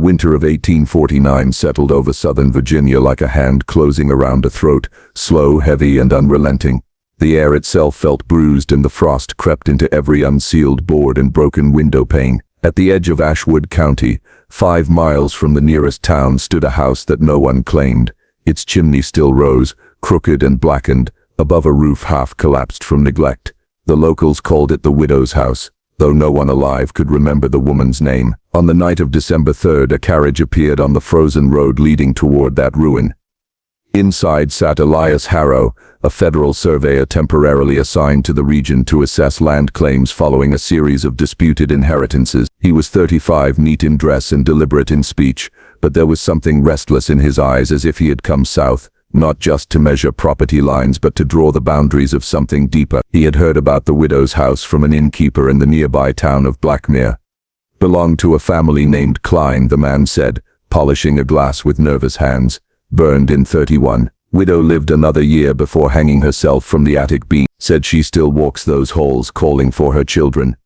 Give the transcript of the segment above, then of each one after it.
winter of 1849 settled over southern Virginia like a hand closing around a throat, slow, heavy, and unrelenting. The air itself felt bruised, and the frost crept into every unsealed board and broken window pane. At the edge of Ashwood County, 5 miles from the nearest town, stood a house that no one claimed. Its chimney still rose, crooked and blackened, above a roof half collapsed from neglect. The locals called it the widow's house, though no one alive could remember the woman's name. On the night of December 3rd, a carriage appeared on the frozen road leading toward that ruin. Inside sat Elias Harrow, a federal surveyor temporarily assigned to the region to assess land claims following a series of disputed inheritances. He was 35, neat in dress and deliberate in speech, but there was something restless in his eyes, as if he had come south, not just to measure property lines but to draw the boundaries of something deeper. He had heard about the widow's house from an innkeeper in the nearby town of Blackmere. Belonged to a family named Klein, the man said, polishing a glass with nervous hands. Burned in 31. Widow lived another year before hanging herself from the attic beam. Said she still walks those halls calling for her children.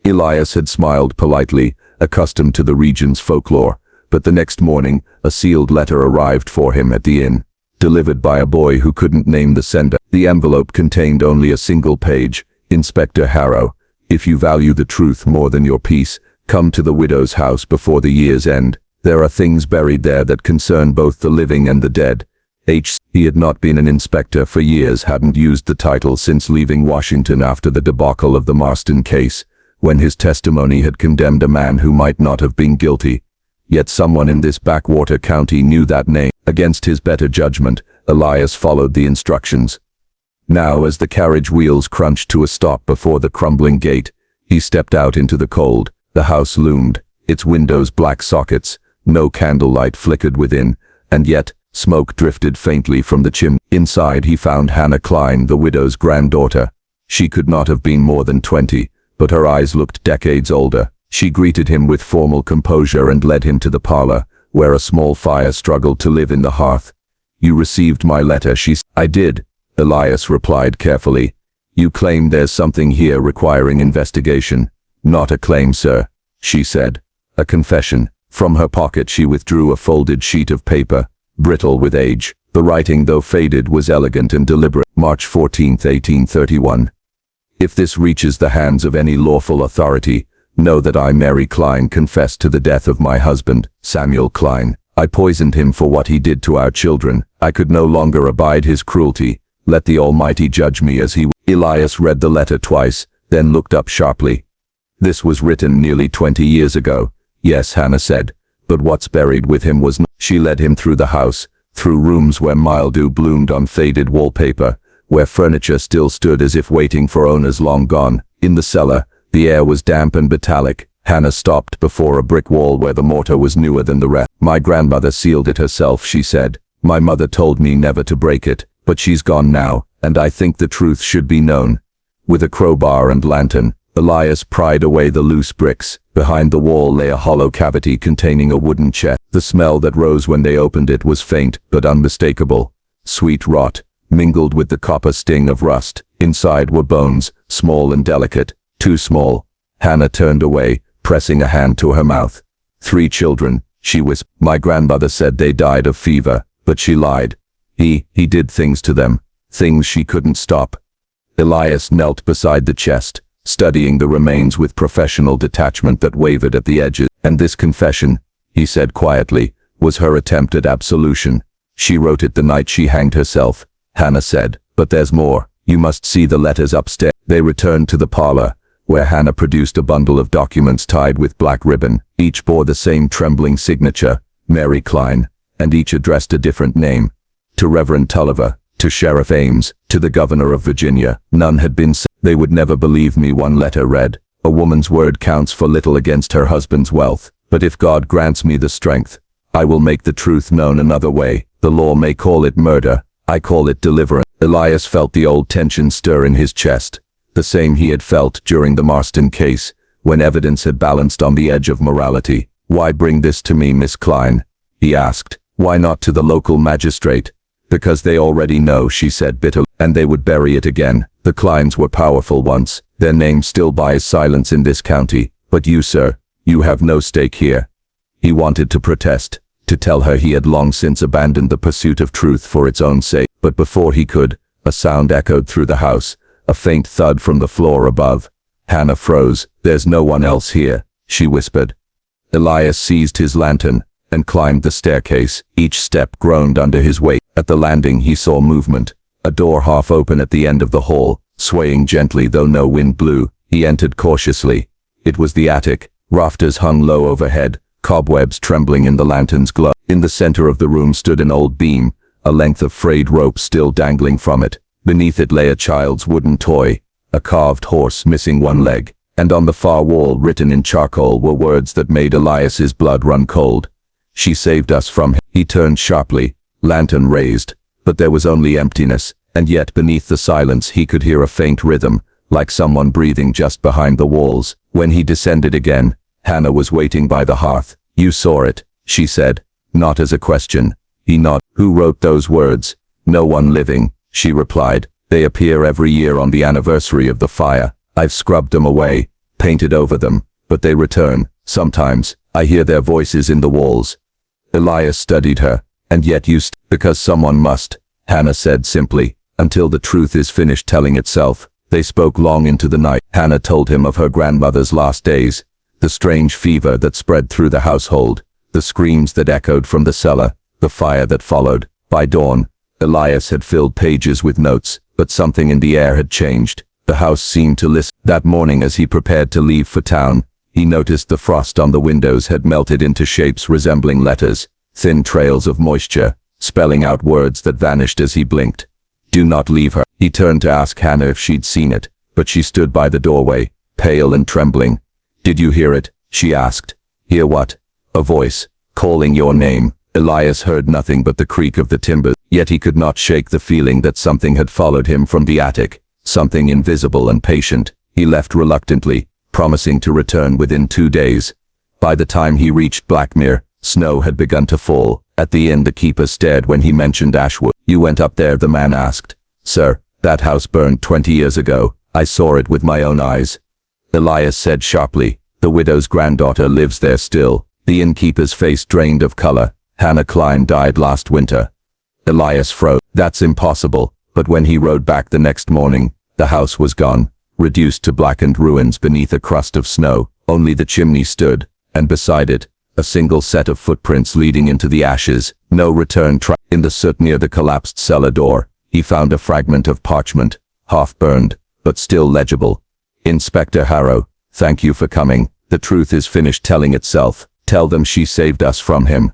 Elias had smiled politely, accustomed to the region's folklore, but the next morning, a sealed letter arrived for him at the inn, delivered by a boy who couldn't name the sender. The envelope contained only a single page. Inspector Harrow, if you value the truth more than your peace, come to the widow's house before the year's end. There are things buried there that concern both the living and the dead. He had not been an inspector for years, hadn't used the title since leaving Washington after the debacle of the Marston case, when his testimony had condemned a man who might not have been guilty. Yet someone in this backwater county knew that name. Against his better judgment, Elias followed the instructions. Now, as the carriage wheels crunched to a stop before the crumbling gate, he stepped out into the cold. The house loomed, its windows black sockets. No candlelight flickered within, and yet smoke drifted faintly from the chimney. Inside he found Hannah Klein, the widow's granddaughter. She could not have been more than 20, but her eyes looked decades older. She greeted him with formal composure and led him to the parlor, where a small fire struggled to live in the hearth. "You received my letter," she said. "I did," Elias replied carefully. "You claim there's something here requiring investigation." "Not a claim, sir," she said. "A confession." From her pocket she withdrew a folded sheet of paper, brittle with age. The writing, though faded, was elegant and deliberate. March 14, 1831. "If this reaches the hands of any lawful authority, know that I, Mary Klein, confess to the death of my husband, Samuel Klein. I poisoned him for what he did to our children. I could no longer abide his cruelty. Let the Almighty judge me as he will." Elias read the letter twice, then looked up sharply. "This was written nearly 20 years ago. "Yes," Hannah said, "but what's buried with him was not." She led him through the house, through rooms where mildew bloomed on faded wallpaper, where furniture still stood as if waiting for owners long gone. In the cellar, the air was damp and metallic. Hannah stopped before a brick wall where the mortar was newer than the rest. "My grandmother sealed it herself," she said. "My mother told me never to break it, but she's gone now, and I think the truth should be known." With a crowbar and lantern, Elias pried away the loose bricks. Behind the wall lay a hollow cavity containing a wooden chest. The smell that rose when they opened it was faint but unmistakable. Sweet rot, mingled with the copper sting of rust. Inside were bones, small and delicate, too small. Hannah turned away, pressing a hand to her mouth. "3 children, she whispered. "My grandmother said they died of fever, but she lied. He did things to them, things she couldn't stop." Elias knelt beside the chest, studying the remains with professional detachment that wavered at the edges. "And this confession," he said quietly, "was her attempt at absolution. She wrote it the night she hanged herself." Hannah said, "But there's more. You must see the letters upstairs." They returned to the parlor, where Hannah produced a bundle of documents tied with black ribbon. Each bore the same trembling signature, Mary Klein, and each addressed a different name. To Reverend Tulliver, to Sheriff Ames, to the Governor of Virginia. None had been sent. "They would never believe me," one letter read. "A woman's word counts for little against her husband's wealth. But if God grants me the strength, I will make the truth known another way. The law may call it murder. I call it deliverance." Elias felt the old tension stir in his chest, the same he had felt during the Marston case, when evidence had balanced on the edge of morality. "Why bring this to me, Miss Klein?" he asked. "Why not to the local magistrate?" "Because they already know," she said bitterly, "and they would bury it again. The Kleins were powerful once. Their name still buys silence in this county. But you, sir, you have no stake here." He wanted to protest, to tell her he had long since abandoned the pursuit of truth for its own sake. But before he could, a sound echoed through the house, a faint thud from the floor above. Hannah froze. "There's no one else here," she whispered. Elias seized his lantern and climbed the staircase. Each step groaned under his weight. At the landing he saw movement, a door half open at the end of the hall, swaying gently though no wind blew. He entered cautiously. It was the attic. Rafters hung low overhead, cobwebs trembling in the lantern's glow. In the center of the room stood an old beam, a length of frayed rope still dangling from it. Beneath it lay a child's wooden toy, a carved horse missing one leg, and on the far wall, written in charcoal, were words that made Elias's blood run cold. "She saved us from him." He turned sharply, lantern raised, but there was only emptiness, and yet beneath the silence he could hear a faint rhythm, like someone breathing just behind the walls. When he descended again, Hannah was waiting by the hearth. "You saw it," she said, not as a question. He nodded. "Who wrote those words?" "No one living," she replied. "They appear every year on the anniversary of the fire. I've scrubbed them away, painted over them, but they return. Sometimes, I hear their voices in the walls." Elias studied her. "And yet you because someone must," Hannah said simply, "until the truth is finished telling itself." They spoke long into the night. Hannah told him of her grandmother's last days, the strange fever that spread through the household, the screams that echoed from the cellar, the fire that followed. By dawn, Elias had filled pages with notes, but something in the air had changed. The house seemed to listen. That morning as he prepared to leave for town, he noticed the frost on the windows had melted into shapes resembling letters, thin trails of moisture, spelling out words that vanished as he blinked. "Do not leave her." He turned to ask Hannah if she'd seen it, but she stood by the doorway, pale and trembling. "Did you hear it?" she asked. "Hear what?" "A voice, calling your name." Elias heard nothing but the creak of the timbers, yet he could not shake the feeling that something had followed him from the attic, something invisible and patient. He left reluctantly, promising to return within 2 days. By the time he reached Blackmere, snow had begun to fall. At the inn the keeper stared when he mentioned Ashwood. "You went up there?" the man asked. "Sir, that house burned 20 years ago. I saw it with my own eyes." Elias said sharply, "The widow's granddaughter lives there still." The innkeeper's face drained of color. "Hannah Klein died last winter." Elias froze. "That's impossible." But when he rode back the next morning, the house was gone, reduced to blackened ruins beneath a crust of snow. Only the chimney stood, and beside it, a single set of footprints leading into the ashes. No return track. In the soot near the collapsed cellar door, he found a fragment of parchment, half burned, but still legible. "Inspector Harrow, thank you for coming. The truth is finished telling itself. Tell them she saved us from him.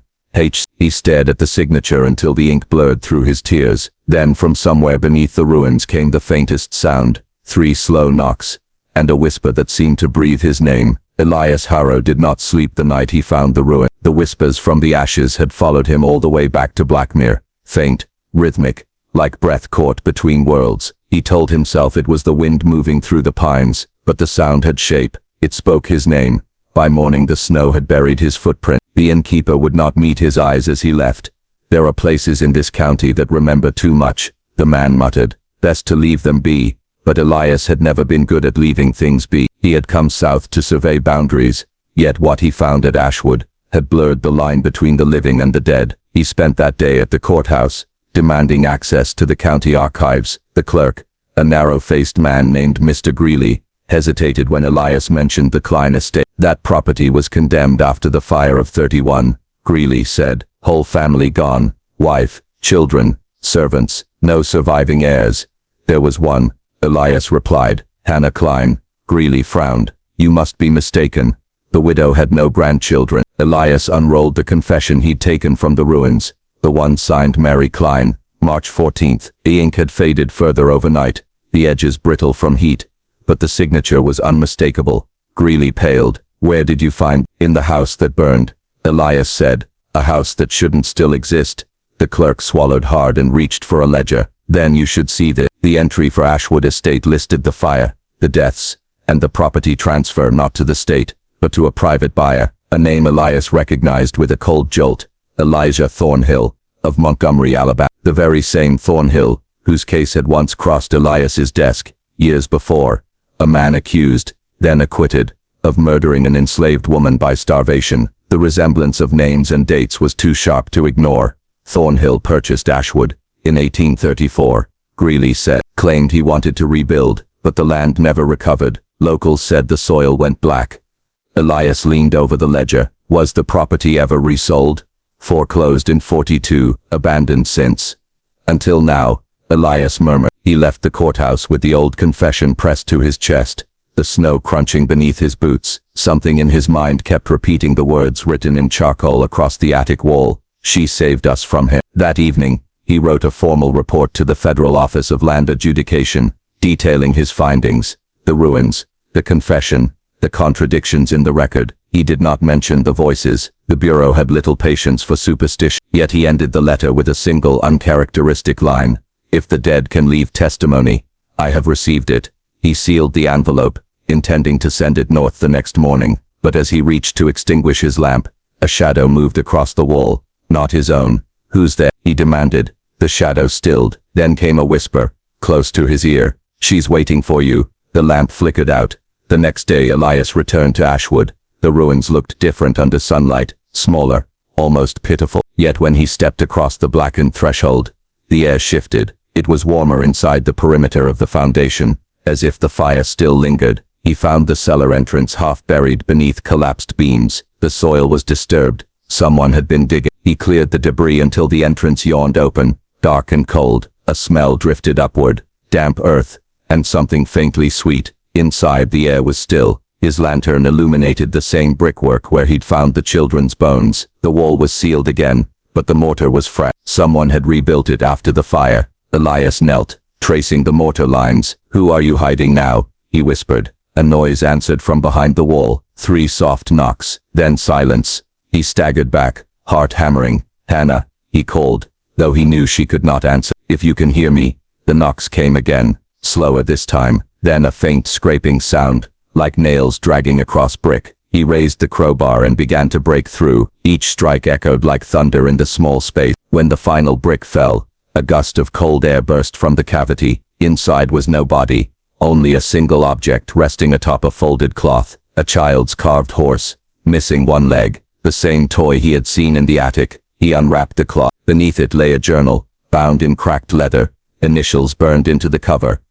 He stared at the signature until the ink blurred through his tears. Then from somewhere beneath the ruins came the faintest sound, 3 slow knocks, and a whisper that seemed to breathe his name. Elias Harrow did not sleep the night he found the ruin. The whispers from the ashes had followed him all the way back to Blackmere, faint, rhythmic, like breath caught between worlds. He told himself it was the wind moving through the pines, but the sound had shape. It spoke his name. By morning the snow had buried his footprint. The innkeeper would not meet his eyes as he left. "There are places in this county that remember too much," the man muttered. "Best to leave them be." But Elias had never been good at leaving things be. He had come south to survey boundaries, yet what he found at Ashwood had blurred the line between the living and the dead. He spent that day at the courthouse, demanding access to the county archives. The clerk, a narrow-faced man named Mr. Greeley, hesitated when Elias mentioned the Klein estate. That property was condemned after the fire of '31, Greeley said. Whole family gone, wife, children, servants, no surviving heirs. There was one, Elias replied, Hannah Klein. Greeley frowned. You must be mistaken. The widow had no grandchildren. Elias unrolled the confession he'd taken from the ruins, the one signed Mary Klein, March 14th. The ink had faded further overnight, the edges brittle from heat, but the signature was unmistakable. Greeley paled. Where did you find? In the house that burned, Elias said. A house that shouldn't still exist. The clerk swallowed hard and reached for a ledger. Then you should see this. The entry for Ashwood Estate listed the fire, the deaths, and the property transfer not to the state, but to a private buyer, a name Elias recognized with a cold jolt. Elijah Thornhill, of Montgomery, Alabama. The very same Thornhill, whose case had once crossed Elias's desk, years before. A man accused, then acquitted, of murdering an enslaved woman by starvation. The resemblance of names and dates was too sharp to ignore. Thornhill purchased Ashwood in 1834. Greeley claimed he wanted to rebuild, but the land never recovered. Locals said the soil went black. Elias leaned over the ledger. Was the property ever resold? Foreclosed in 42, abandoned since. Until now, Elias murmured. He left the courthouse with the old confession pressed to his chest, the snow crunching beneath his boots. Something in his mind kept repeating the words written in charcoal across the attic wall. She saved us from him. That evening, he wrote a formal report to the Federal Office of Land Adjudication, detailing his findings, the ruins, the confession, the contradictions in the record. He did not mention the voices. The Bureau had little patience for superstition, yet he ended the letter with a single uncharacteristic line. If the dead can leave testimony, I have received it. He sealed the envelope, intending to send it north the next morning, but as he reached to extinguish his lamp, a shadow moved across the wall, not his own. Who's there? He demanded. The shadow stilled. Then came a whisper, close to his ear. She's waiting for you. The lamp flickered out. The next day Elias returned to Ashwood. The ruins looked different under sunlight, smaller, almost pitiful. Yet when he stepped across the blackened threshold, the air shifted. It was warmer inside the perimeter of the foundation, as if the fire still lingered. He found the cellar entrance half buried beneath collapsed beams. The soil was disturbed. Someone had been digging. He cleared the debris until the entrance yawned open, dark and cold. A smell drifted upward, damp earth, and something faintly sweet. Inside the air was still. His lantern illuminated the same brickwork where he'd found the children's bones. The wall was sealed again, but the mortar was fresh. Someone had rebuilt it after the fire. Elias knelt, tracing the mortar lines. Who are you hiding now? He whispered. A noise answered from behind the wall. 3 soft knocks, then silence. He staggered back, heart hammering. Hannah, he called, though he knew she could not answer. If you can hear me. The knocks came again, slower this time, then a faint scraping sound, like nails dragging across brick. He raised the crowbar and began to break through. Each strike echoed like thunder in the small space. When the final brick fell, a gust of cold air burst from the cavity. Inside was no body, only a single object resting atop a folded cloth, a child's carved horse, missing one leg, the same toy he had seen in the attic. He unwrapped the cloth. Beneath it lay a journal, bound in cracked leather, initials burned into the cover.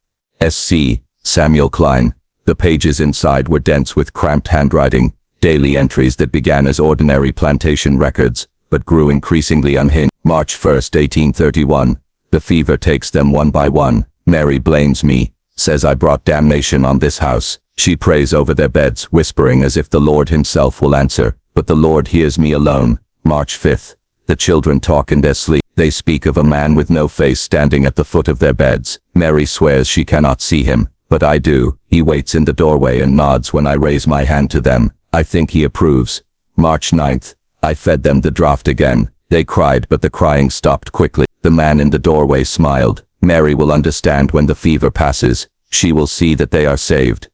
S.C. Samuel Klein. The pages inside were dense with cramped handwriting, daily entries that began as ordinary plantation records, but grew increasingly unhinged. March 1, 1831. The fever takes them one by one. Mary blames me, says I brought damnation on this house. She prays over their beds, whispering as if the Lord himself will answer, but the Lord hears me alone. March 5. The children talk in their sleep. They speak of a man with no face standing at the foot of their beds. Mary swears she cannot see him, but I do. He waits in the doorway and nods when I raise my hand to them. I think he approves. March 9. I fed them the draught again. They cried, but the crying stopped quickly. The man in the doorway smiled. Mary will understand when the fever passes. She will see that they are saved.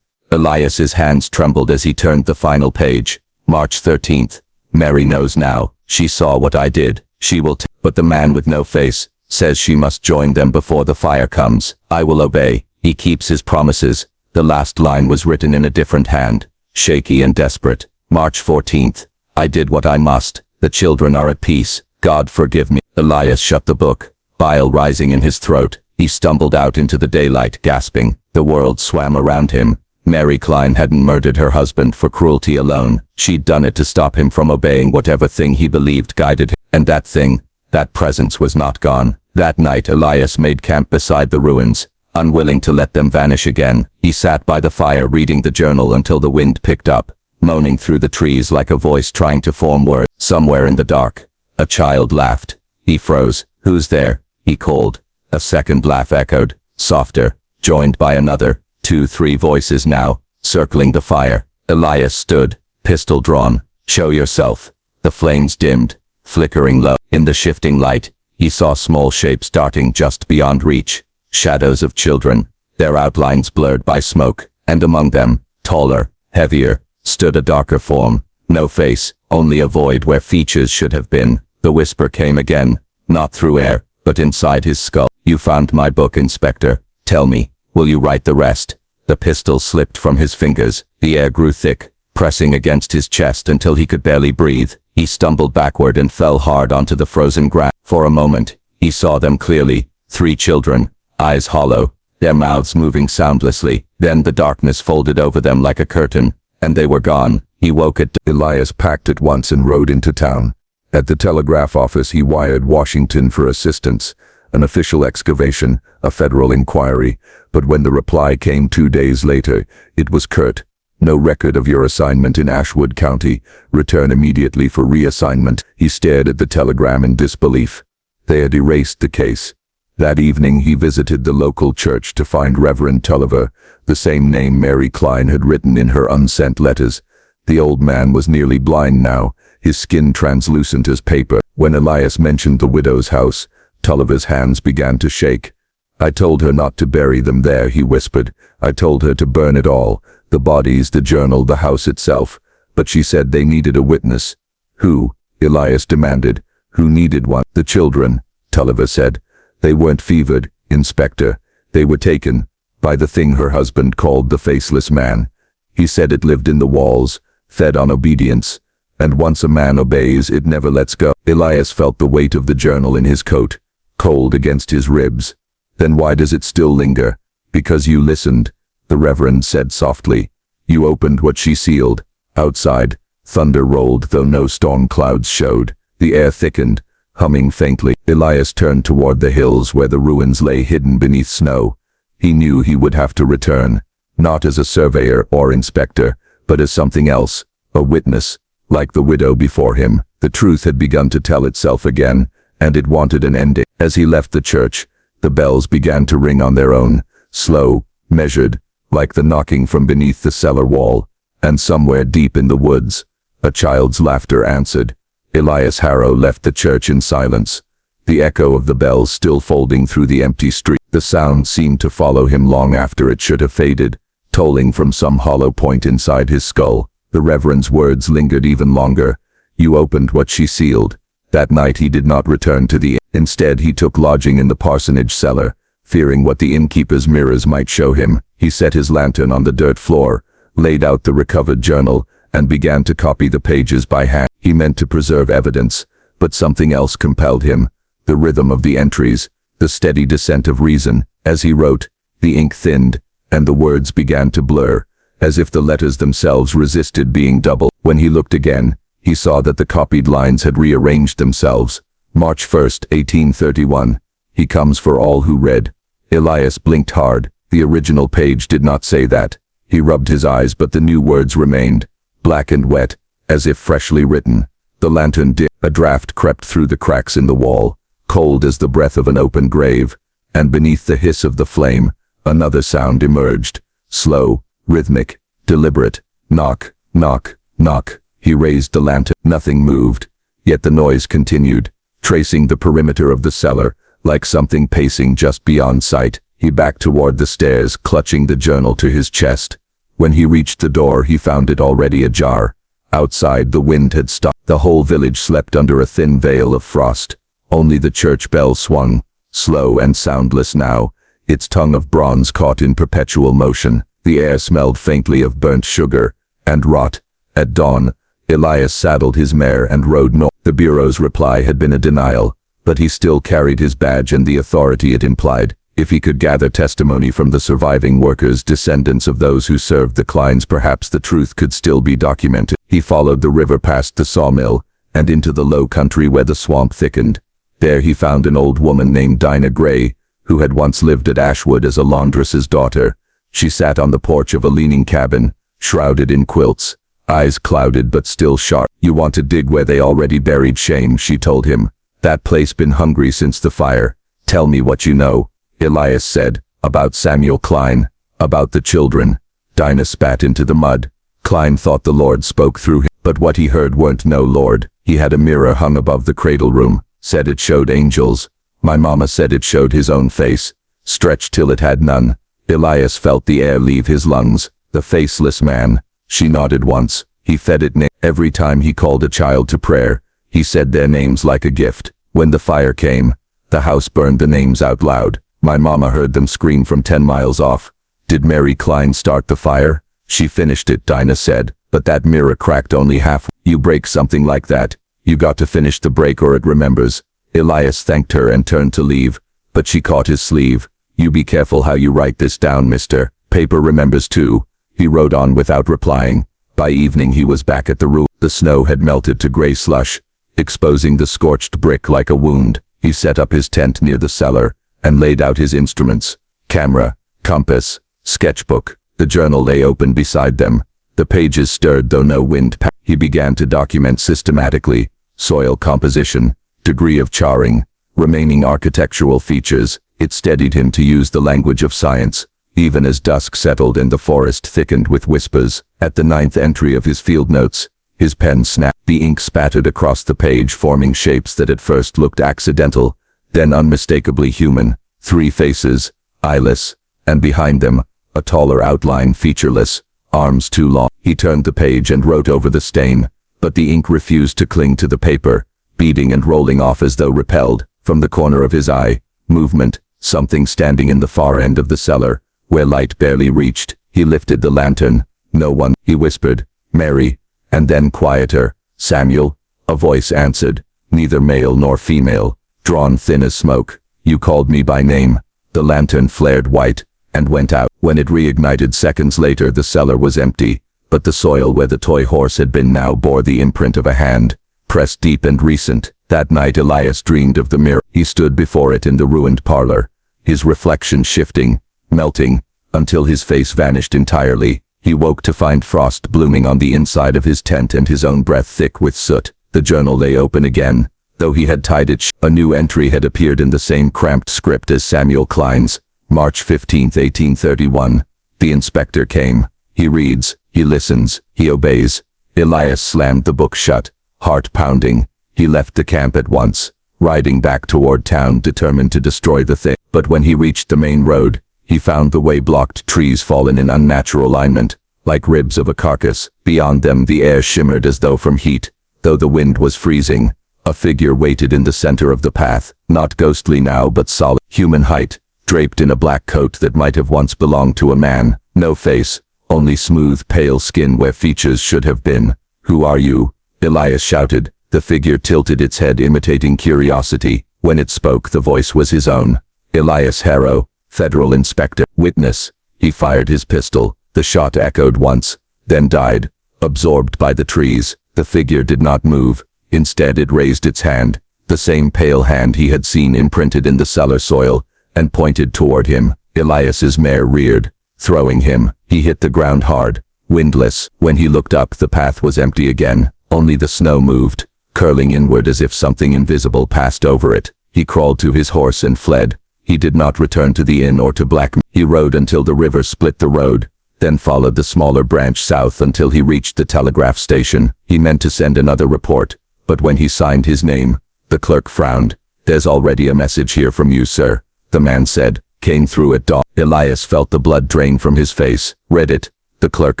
Elias's hands trembled as he turned the final page. March 13. Mary knows now. She saw what I did. She will but the man with no face says she must join them before the fire comes. I will obey. He keeps his promises. The last line was written in a different hand, shaky and desperate. March 14. I did what I must. The children are at peace. God forgive me. Elias shut the book, bile rising in his throat. He stumbled out into the daylight, gasping. The world swam around him. Mary Klein hadn't murdered her husband for cruelty alone. She'd done it to stop him from obeying whatever thing he believed guided him. And that thing, that presence was not gone. That night Elias made camp beside the ruins, unwilling to let them vanish again. He sat by the fire reading the journal until the wind picked up, moaning through the trees like a voice trying to form words. Somewhere in the dark, a child laughed. He froze. Who's there? He called. A second laugh echoed, softer, joined by another. 2, 3 voices now, circling the fire. Elias stood, pistol drawn. Show yourself. The flames dimmed, flickering low. In the shifting light, he saw small shapes darting just beyond reach. Shadows of children, their outlines blurred by smoke, and among them, taller, heavier, stood a darker form. No face, only a void where features should have been. The whisper came again, not through air, but inside his skull. You found my book, Inspector. Tell me, will you write the rest? The pistol slipped from his fingers. The air grew thick, pressing against his chest until he could barely breathe. He stumbled backward and fell hard onto the frozen ground. For a moment, he saw them clearly, 3 children, eyes hollow, their mouths moving soundlessly. Then the darkness folded over them like a curtain, and they were gone. He woke at Elias packed at once and rode into town. At the telegraph office he wired Washington for assistance, an official excavation, a federal inquiry, but when the reply came 2 days later, it was curt. No record of your assignment in Ashwood County. Return immediately for reassignment. He stared at the telegram in disbelief. They had erased the case. That evening he visited the local church to find Reverend Tulliver, the same name Mary Klein had written in her unsent letters. The old man was nearly blind now, his skin translucent as paper. When Elias mentioned the widow's house, Tulliver's hands began to shake. I told her not to bury them there, he whispered. I told her to burn it all, the bodies, the journal, the house itself. But she said they needed a witness. Who? Elias demanded. Who needed one? The children, Tulliver said. They weren't fevered, Inspector. They were taken by the thing her husband called the faceless man. He said it lived in the walls, fed on obedience, and once a man obeys, it never lets go. Elias felt the weight of the journal in his coat, cold against his ribs. Then why does it still linger? Because you listened, the Reverend said softly. You opened what she sealed. Outside, thunder rolled though no storm clouds showed. The air thickened, humming faintly. Elias turned toward the hills where the ruins lay hidden beneath snow. He knew he would have to return, not as a surveyor or inspector, but as something else, a witness. Like the widow before him, the truth had begun to tell itself again, and it wanted an ending. As he left the church, the bells began to ring on their own, slow, measured, like the knocking from beneath the cellar wall, and somewhere deep in the woods, a child's laughter answered. Elias Harrow left the church in silence, the echo of the bells still folding through the empty street. The sound seemed to follow him long after it should have faded, tolling from some hollow point inside his skull. The Reverend's words lingered even longer. You opened what she sealed. That night he did not return to the inn. Instead he took lodging in the parsonage cellar, fearing what the innkeeper's mirrors might show him. He set his lantern on the dirt floor, laid out the recovered journal, and began to copy the pages by hand. He meant to preserve evidence, but something else compelled him. The rhythm of the entries, the steady descent of reason. As he wrote, the ink thinned, and the words began to blur, as if the letters themselves resisted being doubled. When he looked again, he saw that the copied lines had rearranged themselves. March 1st, 1831. He comes for all who read. Elias blinked hard. The original page did not say that. He rubbed his eyes, but the new words remained, black and wet, as if freshly written. The lantern dimmed. A draft crept through the cracks in the wall, cold as the breath of an open grave, and beneath the hiss of the flame, another sound emerged, slow, rhythmic, deliberate. Knock, knock, knock. He raised the lantern. Nothing moved, yet the noise continued, tracing the perimeter of the cellar, like something pacing just beyond sight. He backed toward the stairs, clutching the journal to his chest. When he reached the door, he found it already ajar. Outside, the wind had stopped. The whole village slept under a thin veil of frost. Only the church bell swung, slow and soundless now, its tongue of bronze caught in perpetual motion. The air smelled faintly of burnt sugar and rot. At dawn, Elias saddled his mare and rode north. The Bureau's reply had been a denial, but he still carried his badge and the authority it implied. If he could gather testimony from the surviving workers, descendants of those who served the Kleins, perhaps the truth could still be documented. He followed the river past the sawmill and into the low country where the swamp thickened. There he found an old woman named Dinah Gray, who had once lived at Ashwood as a laundress's daughter. She sat on the porch of a leaning cabin, shrouded in quilts, eyes clouded but still sharp. You want to dig where they already buried shame, she told him. That place been hungry since the fire. Tell me what you know. Elias said, about Samuel Klein, about the children. Dinah spat into the mud. Klein thought the Lord spoke through him, but what he heard weren't no Lord. He had a mirror hung above the cradle room, said it showed angels. My mama said it showed his own face, stretched till it had none. Elias felt the air leave his lungs. The faceless man. She nodded once. He fed it every time he called a child to prayer. He said their names like a gift. When the fire came, the house burned the names out loud. My mama heard them scream from 10 miles off. Did Mary Klein start the fire? She finished it, Dinah said, but that mirror cracked only half. You break something like that, you got to finish the break or it remembers. Elias thanked her and turned to leave, but she caught his sleeve. You be careful how you write this down, mister. Paper remembers too. He wrote on without replying. By evening he was back at the ruin. The snow had melted to gray slush, exposing the scorched brick like a wound. He set up his tent near the cellar and laid out his instruments. Camera, compass, sketchbook. The journal lay open beside them. The pages stirred though no wind passed. He began to document systematically soil composition, degree of charring, remaining architectural features. It steadied him to use the language of science, even as dusk settled and the forest thickened with whispers. At the 9th entry of his field notes, his pen snapped. The ink spattered across the page, forming shapes that at first looked accidental, then unmistakably human. 3 faces, eyeless, and behind them, a taller outline, featureless, arms too long. He turned the page and wrote over the stain, but the ink refused to cling to the paper, beading and rolling off as though repelled. From the corner of his eye, movement, something standing in the far end of the cellar, where light barely reached. He lifted the lantern. No one, he whispered. Mary, and then quieter. Samuel. A voice answered, neither male nor female, drawn thin as smoke. You called me by name. The lantern flared white and went out. When it reignited seconds later, the cellar was empty, but the soil where the toy horse had been now bore the imprint of a hand, pressed deep and recent. That night Elias dreamed of the mirror. He stood before it in the ruined parlor, his reflection shifting, melting, until his face vanished entirely. He woke to find frost blooming on the inside of his tent and his own breath thick with soot. The journal lay open again, though he had tied it. A new entry had appeared in the same cramped script as Samuel Klein's. March 15, 1831. The inspector came. He reads, he listens, he obeys. Elias slammed the book shut, heart pounding. He left the camp at once, riding back toward town, determined to destroy the thing. But when he reached the main road, he found the way blocked, trees fallen in unnatural alignment, like ribs of a carcass. Beyond them the air shimmered as though from heat, though the wind was freezing. A figure waited in the center of the path, not ghostly now but solid, human height, draped in a black coat that might have once belonged to a man. No face, only smooth pale skin where features should have been. Who are you? Elias shouted. The figure tilted its head, imitating curiosity. When it spoke, the voice was his own. Elias Harrow, federal inspector. Witness. He fired his pistol. The shot echoed once, then died, absorbed by the trees. The figure did not move. Instead it raised its hand, the same pale hand he had seen imprinted in the cellar soil, and pointed toward him. Elias's mare reared, throwing him. He hit the ground hard, windless. When he looked up, the path was empty again. Only the snow moved, curling inward as if something invisible passed over it. He crawled to his horse and fled. He did not return to the inn or to Black. He rode until the river split the road, then followed the smaller branch south until he reached the telegraph station. He meant to send another report, but when he signed his name, the clerk frowned. There's already a message here from you, sir, the man said. Came through at dawn. Elias felt the blood drain from his face. Read it. The clerk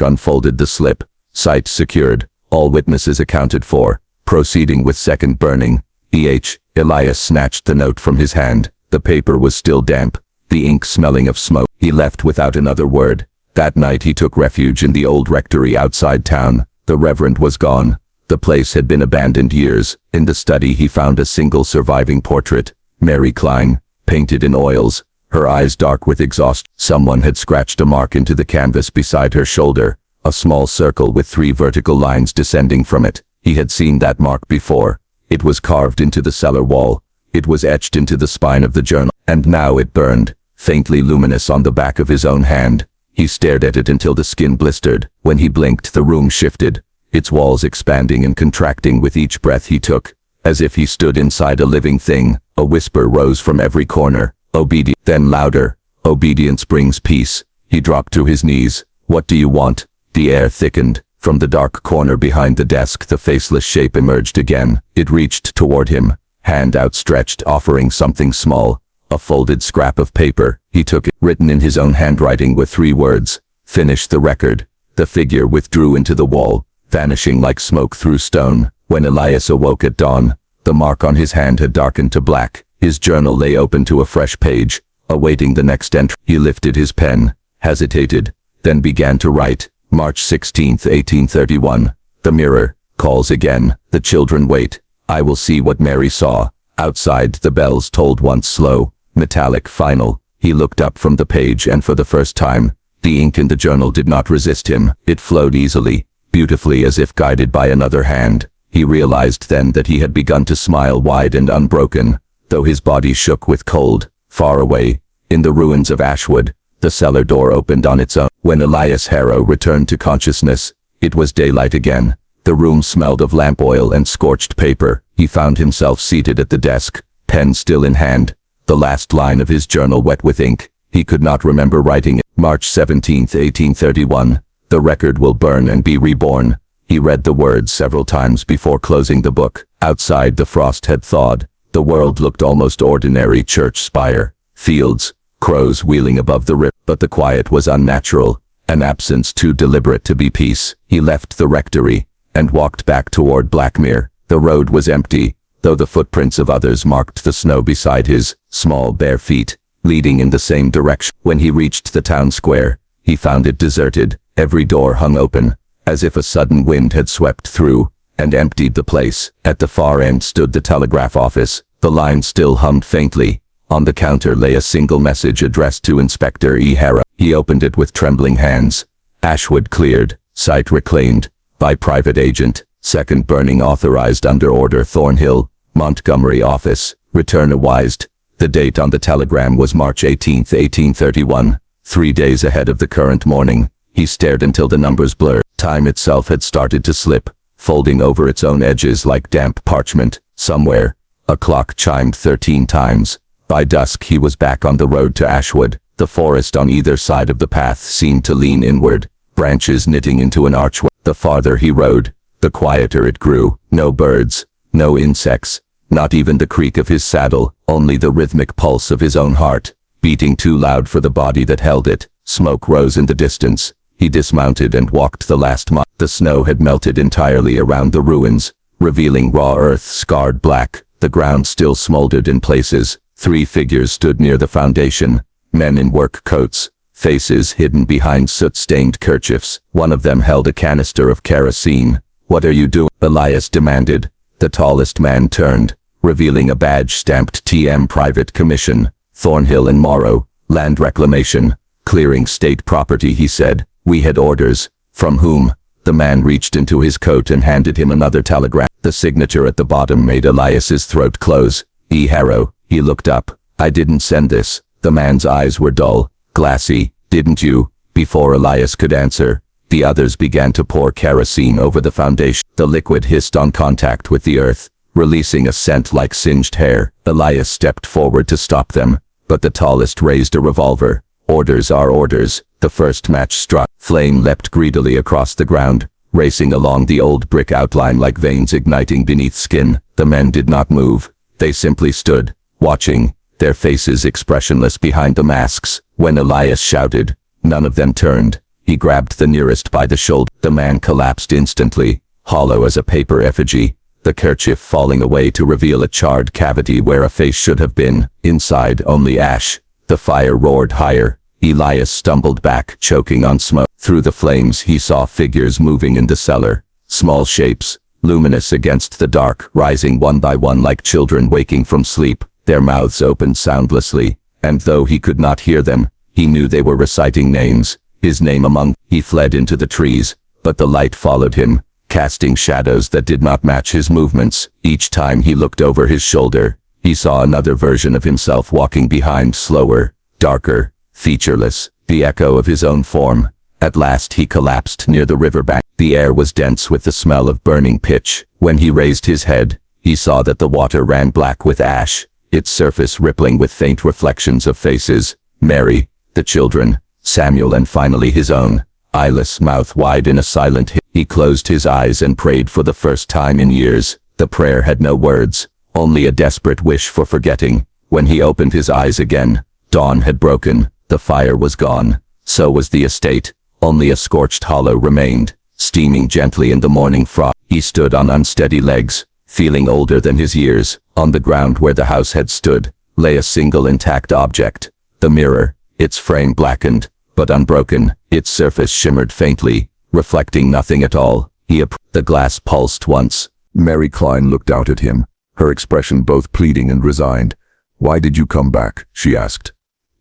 unfolded the slip. Site secured. All witnesses accounted for. Proceeding with second burning. E.H. Elias snatched the note from his hand. The paper was still damp, the ink smelling of smoke. He left without another word. That night he took refuge in the old rectory outside town. The reverend was gone. The place had been abandoned years. In the study he found a single surviving portrait. Mary Klein, painted in oils, her eyes dark with exhaustion. Someone had scratched a mark into the canvas beside her shoulder, a small circle with 3 vertical lines descending from it. He had seen that mark before. It was carved into the cellar wall. It was etched into the spine of the journal, and now it burned, faintly luminous on the back of his own hand. He stared at it until the skin blistered. When he blinked, the room shifted, its walls expanding and contracting with each breath he took, as if he stood inside a living thing. A whisper rose from every corner. Obedience. Then louder. Obedience brings peace. He dropped to his knees. What do you want? The air thickened. From the dark corner behind the desk, the faceless shape emerged again. It reached toward him, hand outstretched, offering something small, a folded scrap of paper. He took it. Written in his own handwriting were 3 words. Finish the record. The figure withdrew into the wall, vanishing like smoke through stone. When Elias awoke at dawn, the mark on his hand had darkened to black. His journal lay open to a fresh page, awaiting the next entry. He lifted his pen, hesitated, then began to write. March 16, 1831. The mirror calls again. The children wait. I will see what Mary saw. Outside, the bells tolled once slow, metallic, final. He looked up from the page, and for the first time, the ink in the journal did not resist him. It flowed easily, beautifully, as if guided by another hand. He realized then that he had begun to smile wide and unbroken, though his body shook with cold. Far away, in the ruins of Ashwood, the cellar door opened on its own. When Elias Harrow returned to consciousness, it was daylight again. The room smelled of lamp oil and scorched paper. He found himself seated at the desk, pen still in hand, the last line of his journal wet with ink. He could not remember writing it. March 17, 1831. The record will burn and be reborn. He read the words several times before closing the book. Outside, the frost had thawed. The world looked almost ordinary: church spire, fields, crows wheeling above the river. But the quiet was unnatural, an absence too deliberate to be peace. He left the rectory and walked back toward Blackmere. The road was empty, though the footprints of others marked the snow beside his small bare feet, leading in the same direction. When he reached the town square, he found it deserted. Every door hung open, as if a sudden wind had swept through and emptied the place. At the far end stood the telegraph office. The line still hummed faintly. On the counter lay a single message addressed to Inspector E. Harrow. He opened it with trembling hands. Ashwood cleared, site reclaimed, by private agent, second burning authorized under order, Thornhill, Montgomery office, return awised. The date on the telegram was March 18, 1831, 3 days ahead of the current morning. He stared until the numbers blurred. Time itself had started to slip, folding over its own edges like damp parchment. Somewhere, a clock chimed 13 times. By dusk he was back on the road to Ashwood. The forest on either side of the path seemed to lean inward, branches knitting into an archway. The farther he rode, the quieter it grew. No birds, no insects, not even the creak of his saddle, only the rhythmic pulse of his own heart, beating too loud for the body that held it. Smoke rose in the distance. He dismounted and walked the last mile. The snow had melted entirely around the ruins, revealing raw earth scarred black. The ground still smoldered in places. 3 figures stood near the foundation, men in work coats, faces hidden behind soot-stained kerchiefs. One of them held a canister of kerosene. "What are you doing?" Elias demanded. The tallest man turned, revealing a badge stamped TM Private Commission, Thornhill and Morrow, Land Reclamation, clearing state property, he said. "We had orders." "From whom?" The man reached into his coat and handed him another telegram. The signature at the bottom made Elias's throat close. E. Harrow. He looked up. "I didn't send this." The man's eyes were dull, glassy. "Didn't you?" Before Elias could answer, the others began to pour kerosene over the foundation. The liquid hissed on contact with the earth, releasing a scent like singed hair. Elias stepped forward to stop them, but the tallest raised a revolver. "Orders are orders." The first match struck. Flame leapt greedily across the ground, racing along the old brick outline like veins igniting beneath skin. The men did not move. They simply stood, watching, their faces expressionless behind the masks. When Elias shouted, none of them turned. He grabbed the nearest by the shoulder. The man collapsed instantly, hollow as a paper effigy, the kerchief falling away to reveal a charred cavity where a face should have been. Inside, only ash. The fire roared higher. Elias stumbled back, choking on smoke. Through the flames he saw figures moving in the cellar. Small shapes, luminous against the dark, rising one by one like children waking from sleep. Their mouths opened soundlessly, and though he could not hear them, he knew they were reciting names. His name among. He fled into the trees, but the light followed him, casting shadows that did not match his movements. Each time he looked over his shoulder, he saw another version of himself walking behind, slower, darker, featureless, the echo of his own form. At last he collapsed near the riverbank. The air was dense with the smell of burning pitch. When he raised his head, he saw that the water ran black with ash, its surface rippling with faint reflections of faces. Mary, the children, Samuel, and finally his own. Eyeless, mouth wide in a silent hymn. He closed his eyes and prayed for the first time in years. The prayer had no words, only a desperate wish for forgetting. When he opened his eyes again, dawn had broken. The fire was gone. So was the estate. Only a scorched hollow remained, steaming gently in the morning frost. He stood on unsteady legs, feeling older than his years. On the ground where the house had stood, lay a single intact object. The mirror, its frame blackened, but unbroken. Its surface shimmered faintly, reflecting nothing at all. The glass pulsed once. Mary Klein looked out at him, her expression both pleading and resigned. "Why did you come back?" she asked.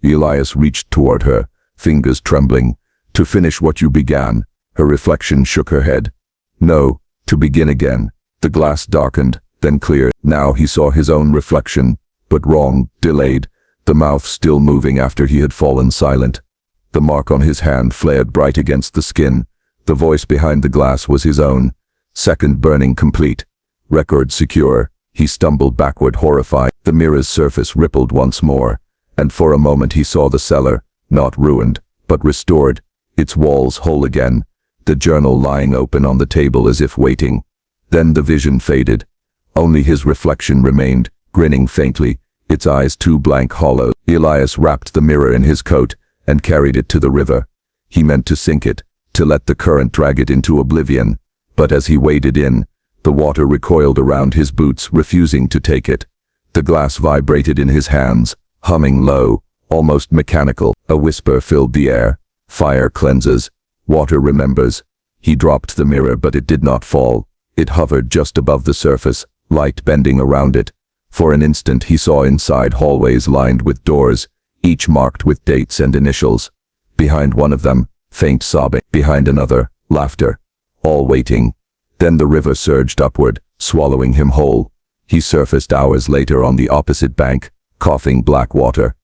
Elias reached toward her, fingers trembling. "To finish what you began." Her reflection shook her head. "No, to begin again." The glass darkened, then cleared. Now he saw his own reflection, but wrong, delayed, the mouth still moving after he had fallen silent. The mark on his hand flared bright against the skin. The voice behind the glass was his own. Second burning complete. Record secure. He stumbled backward, horrified. The mirror's surface rippled once more, and for a moment he saw the cellar, not ruined, but restored, its walls whole again, the journal lying open on the table as if waiting. Then the vision faded. Only his reflection remained, grinning faintly, its eyes two blank hollow. Elias wrapped the mirror in his coat and carried it to the river. He meant to sink it, to let the current drag it into oblivion, but as he waded in, the water recoiled around his boots, refusing to take it. The glass vibrated in his hands, humming low, almost mechanical. A whisper filled the air. "Fire cleanses. Water remembers." He dropped the mirror, but it did not fall. It hovered just above the surface, light bending around it. For an instant he saw inside hallways lined with doors, each marked with dates and initials. Behind one of them, faint sobbing. Behind another, laughter. All waiting. Then the river surged upward, swallowing him whole. He surfaced hours later on the opposite bank, coughing black water.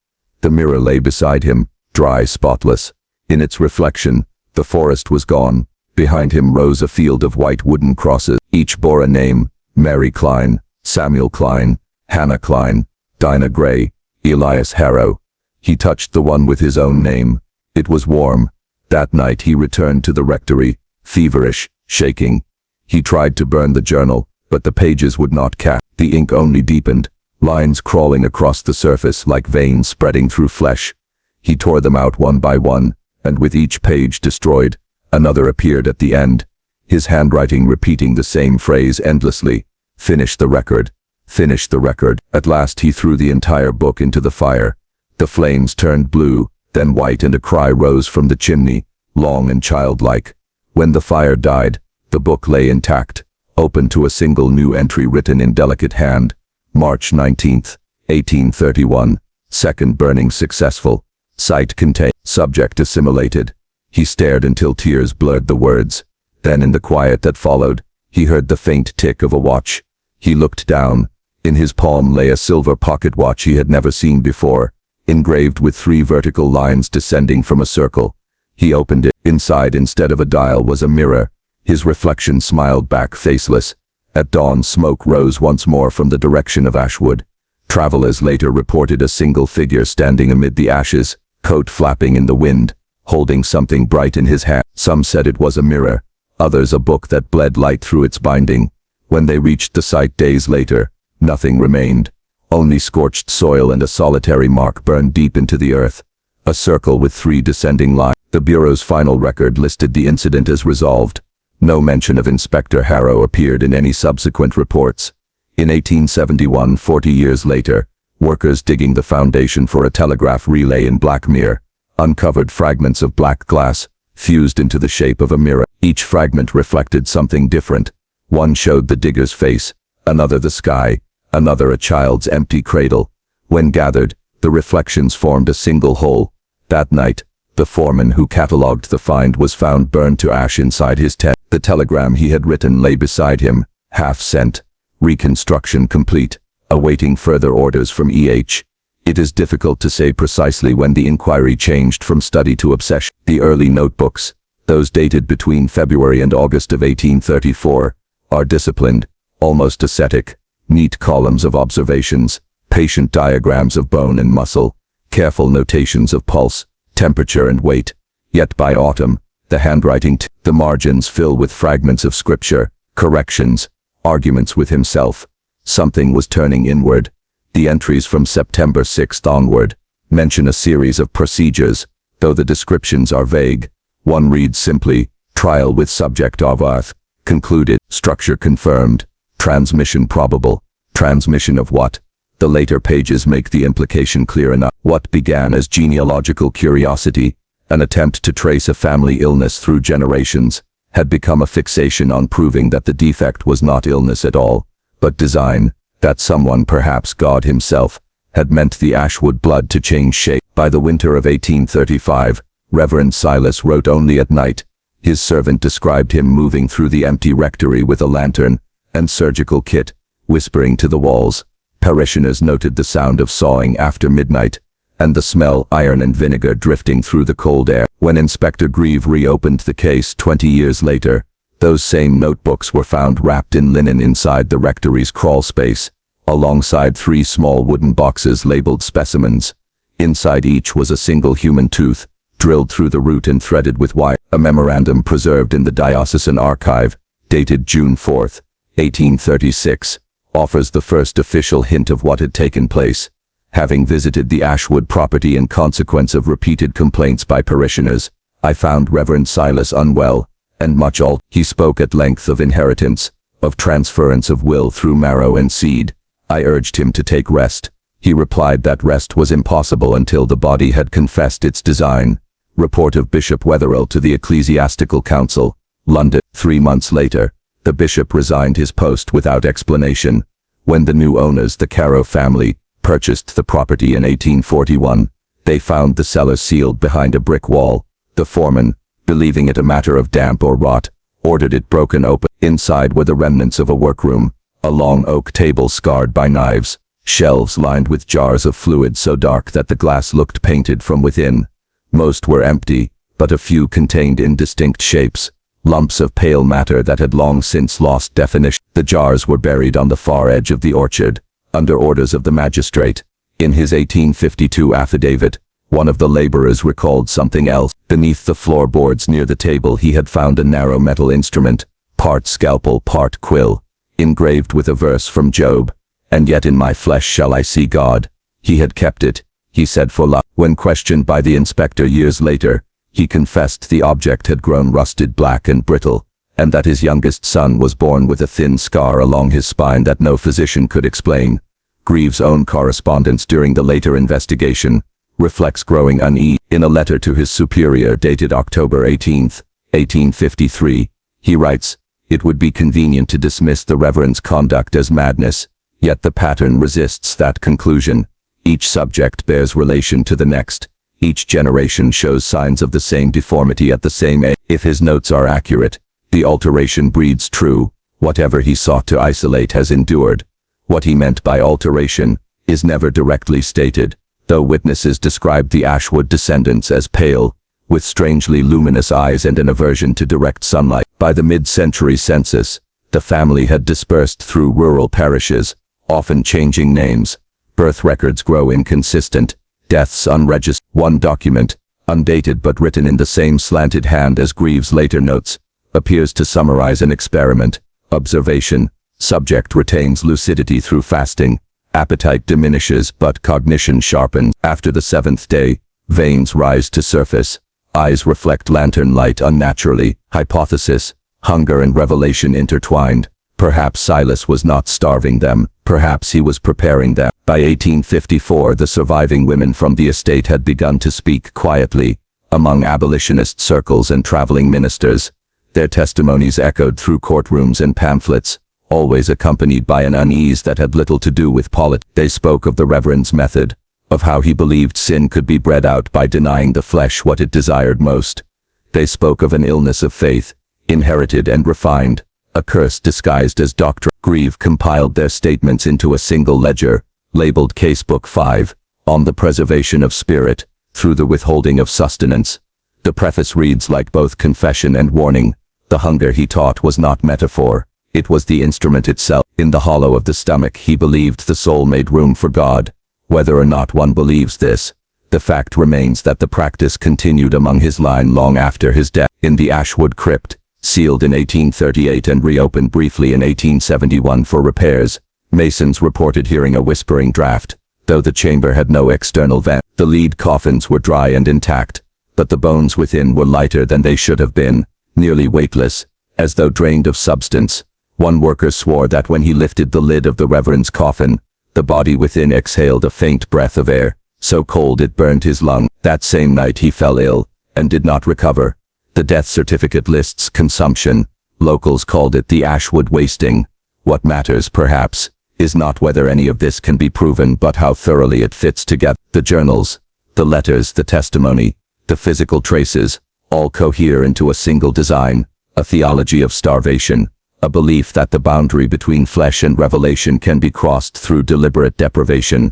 The mirror lay beside him, dry, spotless. In its reflection, the forest was gone. Behind him rose a field of white wooden crosses. Each bore a name: Mary Klein, Samuel Klein, Hannah Klein, Dinah Gray, Elias Harrow. He touched the one with his own name. It was warm. That night he returned to the rectory, feverish, shaking. He tried to burn the journal, but the pages would not catch. The ink only deepened, lines crawling across the surface like veins spreading through flesh. He tore them out one by one, and with each page destroyed, another appeared at the end, his handwriting repeating the same phrase endlessly: "Finish the record. Finish the record." At last he threw the entire book into the fire. The flames turned blue, then white, and a cry rose from the chimney, long and childlike. When the fire died, the book lay intact, open to a single new entry written in delicate hand: March 19th, 1831, second burning successful. Site contained. Subject assimilated. He stared until tears blurred the words. Then in the quiet that followed, he heard the faint tick of a watch. He looked down. In his palm lay a silver pocket watch he had never seen before, engraved with 3 vertical lines descending from a circle. He opened it. Inside, instead of a dial, was a mirror. His reflection smiled back, faceless. At dawn, smoke rose once more from the direction of Ashwood. Travelers later reported a single figure standing amid the ashes, coat flapping in the wind, holding something bright in his hand. Some said it was a mirror, others a book that bled light through its binding. When they reached the site days later, nothing remained. Only scorched soil and a solitary mark burned deep into the earth. A circle with 3 descending lines. The Bureau's final record listed the incident as resolved. No mention of Inspector Harrow appeared in any subsequent reports. In 1871, 40 years later, workers digging the foundation for a telegraph relay in Blackmere uncovered fragments of black glass, fused into the shape of a mirror. Each fragment reflected something different. One showed the digger's face, another the sky, another a child's empty cradle. When gathered, the reflections formed a single whole. That night, the foreman who catalogued the find was found burned to ash inside his tent. The telegram he had written lay beside him, half sent. Reconstruction complete, awaiting further orders from E.H. It is difficult to say precisely when the inquiry changed from study to obsession. The early notebooks, those dated between February and August of 1834, are disciplined, almost ascetic, neat columns of observations, patient diagrams of bone and muscle, careful notations of pulse, temperature and weight. Yet by autumn, the handwriting, the margins fill with fragments of scripture, corrections, arguments with himself. Something was turning inward. The entries from September 6th onward mention a series of procedures, though the descriptions are vague. One reads simply, trial with subject of earth, concluded, structure confirmed, transmission probable. Transmission of what? The later pages make the implication clear enough. What began as genealogical curiosity, an attempt to trace a family illness through generations, had become a fixation on proving that the defect was not illness at all, but design, that someone, perhaps God himself, had meant the ashwood blood to change shape. By the winter of 1835, Reverend Silas wrote only at night. His servant described him moving through the empty rectory with a lantern and surgical kit, whispering to the walls. Parishioners noted the sound of sawing after midnight, and the smell iron and vinegar drifting through the cold air. When Inspector Grieve reopened the case 20 years later, those same notebooks were found wrapped in linen inside the rectory's crawl space, alongside 3 small wooden boxes labeled specimens. Inside each was a single human tooth, drilled through the root and threaded with wire. A memorandum preserved in the diocesan archive, dated June 4, 1836, offers the first official hint of what had taken place. Having visited the Ashwood property in consequence of repeated complaints by parishioners, I found Reverend Silas unwell, and much altered. He spoke at length of inheritance, of transference of will through marrow and seed. I urged him to take rest. He replied that rest was impossible until the body had confessed its design. Report of Bishop Wetherell to the Ecclesiastical Council, London. 3 months later, the bishop resigned his post without explanation. When the new owners, the Caro family, purchased the property in 1841, they found the cellar sealed behind a brick wall. The foreman, believing it a matter of damp or rot, ordered it broken open. Inside were the remnants of a workroom, a long oak table scarred by knives, shelves lined with jars of fluid so dark that the glass looked painted from within. Most were empty, but a few contained indistinct shapes, lumps of pale matter that had long since lost definition. The jars were buried on the far edge of the orchard, under orders of the magistrate. In his 1852 affidavit, one of the laborers recalled something else. Beneath the floorboards near the table he had found a narrow metal instrument, part scalpel, part quill, engraved with a verse from Job. And yet in my flesh shall I see God. He had kept it, he said, for luck. When questioned by the inspector years later, he confessed the object had grown rusted black and brittle, and that his youngest son was born with a thin scar along his spine that no physician could explain. Grieve's own correspondence during the later investigation reflects growing unease. In a letter to his superior dated October 18, 1853, he writes, "It would be convenient to dismiss the Reverend's conduct as madness, yet the pattern resists that conclusion. Each subject bears relation to the next. Each generation shows signs of the same deformity at the same age. If his notes are accurate, the alteration breeds true. Whatever he sought to isolate has endured. What he meant by alteration is never directly stated, though witnesses described the Ashwood descendants as pale, with strangely luminous eyes and an aversion to direct sunlight. By the mid-century census, the family had dispersed through rural parishes, often changing names. Birth records grow inconsistent, deaths unregistered. One document, undated but written in the same slanted hand as Grieve's later notes, appears to summarize an experiment. Observation: subject retains lucidity through fasting. Appetite diminishes but cognition sharpens. After the 7th day, veins rise to surface. Eyes reflect lantern light unnaturally. Hypothesis: hunger and revelation intertwined. Perhaps Silas was not starving them, perhaps he was preparing them. By 1854 the surviving women from the estate had begun to speak quietly, among abolitionist circles and traveling ministers. Their testimonies echoed through courtrooms and pamphlets, always accompanied by an unease that had little to do with politics. They spoke of the Reverend's method, of how he believed sin could be bred out by denying the flesh what it desired most. They spoke of an illness of faith, inherited and refined, a curse disguised as doctrine. Grieve compiled their statements into a single ledger, labeled Casebook 5, on the preservation of spirit, through the withholding of sustenance. The preface reads like both confession and warning. The hunger he taught was not metaphor, it was the instrument itself. In the hollow of the stomach he believed the soul made room for God. Whether or not one believes this, the fact remains that the practice continued among his line long after his death. In the Ashwood crypt, sealed in 1838 and reopened briefly in 1871 for repairs, masons reported hearing a whispering draft, though the chamber had no external vent. The lead coffins were dry and intact, but the bones within were lighter than they should have been, nearly weightless, as though drained of substance. One worker swore that when he lifted the lid of the Reverend's coffin, the body within exhaled a faint breath of air, so cold it burned his lung. That same night he fell ill, and did not recover. The death certificate lists consumption. Locals called it the Ashwood wasting. What matters, perhaps, is not whether any of this can be proven but how thoroughly it fits together. The journals, the letters, the testimony, the physical traces, all cohere into a single design, a theology of starvation, a belief that the boundary between flesh and revelation can be crossed through deliberate deprivation.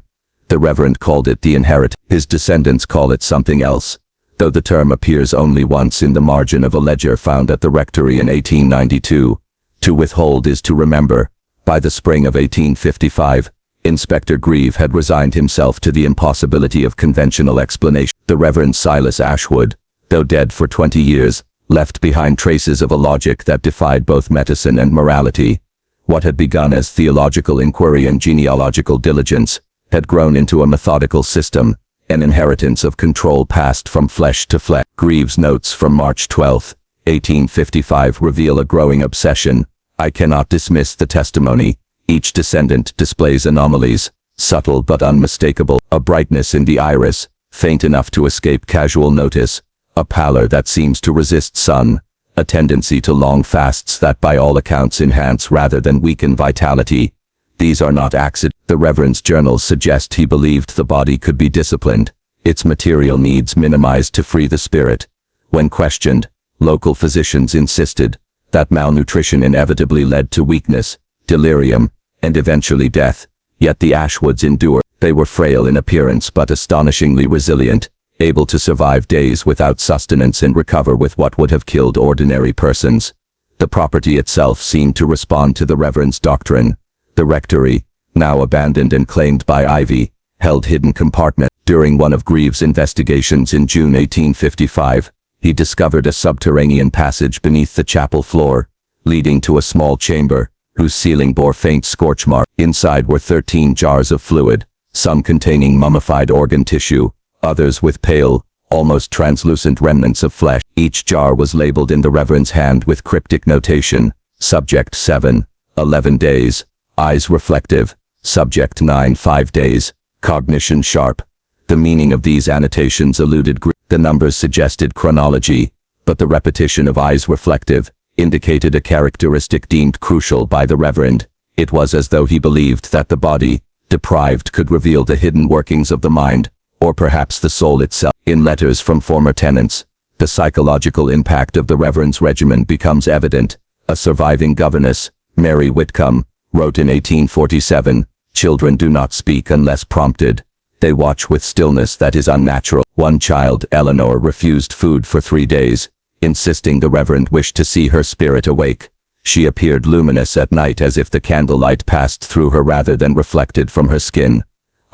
The Reverend called it the inherit. His descendants call it something else, though the term appears only once in the margin of a ledger found at the rectory in 1892. To withhold is to remember. By the spring of 1855, Inspector Grieve had resigned himself to the impossibility of conventional explanation. The Reverend Silas Ashwood, though dead for 20 years, left behind traces of a logic that defied both medicine and morality. What had begun as theological inquiry and genealogical diligence had grown into a methodical system, an inheritance of control passed from flesh to flesh. Grieve's notes from March 12, 1855 reveal a growing obsession. I cannot dismiss the testimony. Each descendant displays anomalies, subtle but unmistakable, a brightness in the iris, faint enough to escape casual notice, a pallor that seems to resist sun, a tendency to long fasts that by all accounts enhance rather than weaken vitality. These are not accidents. The Reverend's journals suggest he believed the body could be disciplined, its material needs minimized to free the spirit. When questioned, local physicians insisted that malnutrition inevitably led to weakness, delirium, and eventually death. Yet the Ashwoods endured. They were frail in appearance but astonishingly resilient, able to survive days without sustenance and recover with what would have killed ordinary persons. The property itself seemed to respond to the Reverend's doctrine. The rectory, now abandoned and claimed by Ivy, held hidden compartments. During one of Grieve's investigations in June 1855, he discovered a subterranean passage beneath the chapel floor, leading to a small chamber, whose ceiling bore faint scorch marks. Inside were 13 jars of fluid, some containing mummified organ tissue, others with pale, almost translucent remnants of flesh. Each jar was labeled in the Reverend's hand with cryptic notation: Subject 7, 11 days, eyes reflective; Subject 9, 5 days, cognition sharp. The meaning of these annotations eluded Grieve. The numbers suggested chronology, but the repetition of eyes reflective indicated a characteristic deemed crucial by the Reverend. It was as though he believed that the body, deprived, could reveal the hidden workings of the mind, or perhaps the soul itself. In letters from former tenants, the psychological impact of the Reverend's regimen becomes evident. A surviving governess, Mary Whitcomb, wrote in 1847, "Children do not speak unless prompted. They watch with stillness that is unnatural." One child, Eleanor, refused food for 3 days, insisting the Reverend wished to see her spirit awake. She appeared luminous at night as if the candlelight passed through her rather than reflected from her skin.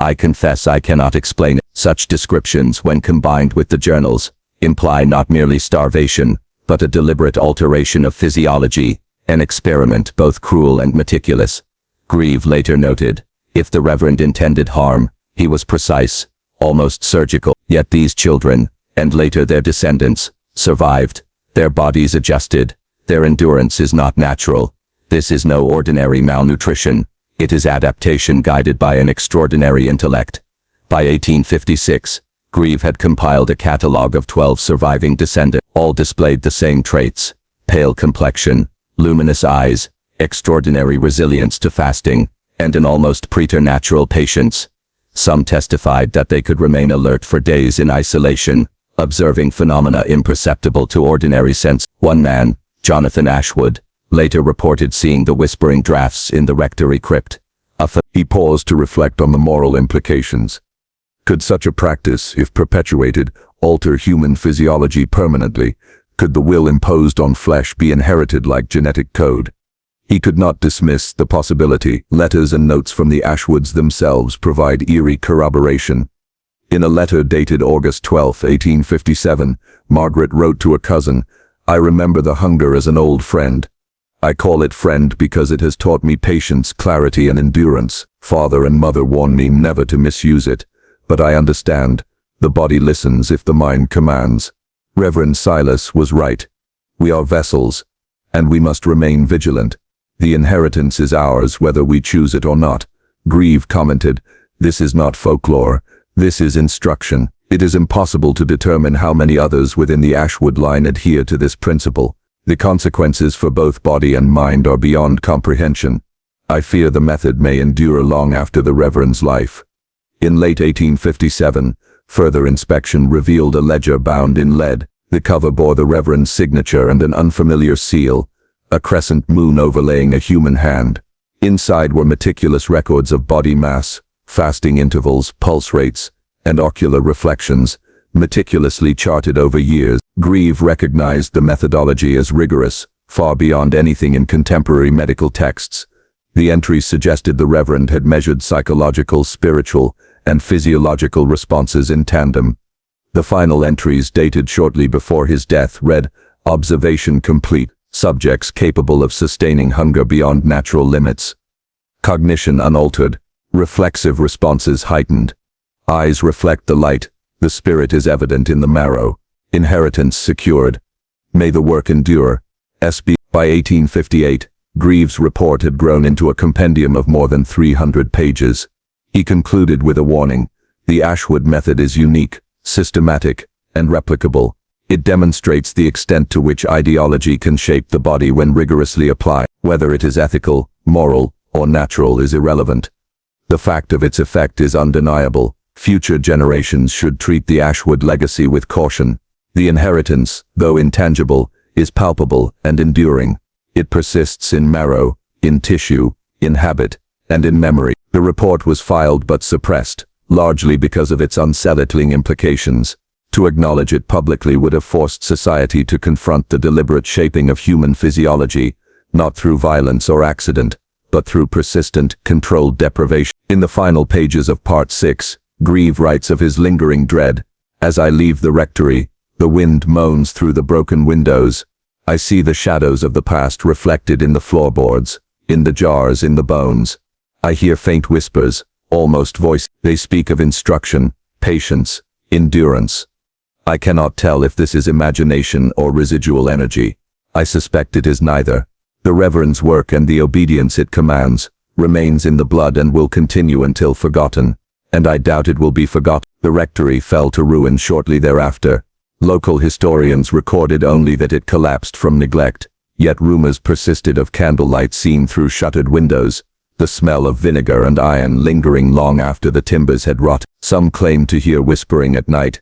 I confess I cannot explain it. Such descriptions, when combined with the journals, imply not merely starvation, but a deliberate alteration of physiology, an experiment both cruel and meticulous. Grieve later noted, if the Reverend intended harm, he was precise, almost surgical. Yet these children, and later their descendants, survived, their bodies adjusted. Their endurance is not natural. This is no ordinary malnutrition. It is adaptation guided by an extraordinary intellect. By 1856, Grieve had compiled a catalogue of 12 surviving descendants. All displayed the same traits: pale complexion, luminous eyes, extraordinary resilience to fasting, and an almost preternatural patience. Some testified that they could remain alert for days in isolation, observing phenomena imperceptible to ordinary sense. One man, Jonathan Ashwood, later reported seeing the whispering drafts in the rectory crypt. He paused to reflect on the moral implications. Could such a practice, if perpetuated, alter human physiology permanently? Could the will imposed on flesh be inherited like genetic code? He could not dismiss the possibility. Letters and notes from the Ashwoods themselves provide eerie corroboration. In a letter dated August 12, 1857, Margaret wrote to a cousin, "I remember the hunger as an old friend. I call it friend because it has taught me patience, clarity, and endurance. Father and mother warned me never to misuse it, but I understand. The body listens if the mind commands." Reverend Silas was right. We are vessels, and we must remain vigilant. The inheritance is ours whether we choose it or not. Grieve commented, "This is not folklore. This is instruction. It is impossible to determine how many others within the Ashwood line adhere to this principle. The consequences for both body and mind are beyond comprehension. I fear the method may endure long after the Reverend's life. In late 1857, further inspection revealed a ledger bound in lead. The cover bore the Reverend's signature and an unfamiliar seal, a crescent moon overlaying a human hand. Inside were meticulous records of body mass, fasting intervals, pulse rates, and ocular reflections, meticulously charted over years. Grieve recognized the methodology as rigorous, far beyond anything in contemporary medical texts. The entries suggested the Reverend had measured psychological, spiritual, and physiological responses in tandem. The final entries, dated shortly before his death, read, "Observation complete, subjects capable of sustaining hunger beyond natural limits. Cognition unaltered, reflexive responses heightened. Eyes reflect the light, the spirit is evident in the marrow. Inheritance secured. May the work endure. S.B. By 1858, Grieve's report had grown into a compendium of more than 300 pages. He concluded with a warning. The Ashwood method is unique, systematic, and replicable. It demonstrates the extent to which ideology can shape the body when rigorously applied. Whether it is ethical, moral, or natural is irrelevant. The fact of its effect is undeniable. Future generations should treat the Ashwood legacy with caution. The inheritance, though intangible, is palpable and enduring. It persists in marrow, in tissue, in habit, and in memory. The report was filed but suppressed, largely because of its unsettling implications. To acknowledge it publicly would have forced society to confront the deliberate shaping of human physiology, not through violence or accident, but through persistent, controlled deprivation. In the final pages of Part 6, Grieve writes of his lingering dread. As I leave the rectory, the wind moans through the broken windows. I see the shadows of the past reflected in the floorboards, in the jars, in the bones. I hear faint whispers, almost voice. They speak of instruction, patience, endurance. I cannot tell if this is imagination or residual energy. I suspect it is neither. The Reverend's work and the obedience it commands remains in the blood and will continue until forgotten. And I doubt it will be forgotten. The rectory fell to ruin shortly thereafter. Local historians recorded only that it collapsed from neglect, yet rumors persisted of candlelight seen through shuttered windows, the smell of vinegar and iron lingering long after the timbers had rotted. Some claimed to hear whispering at night.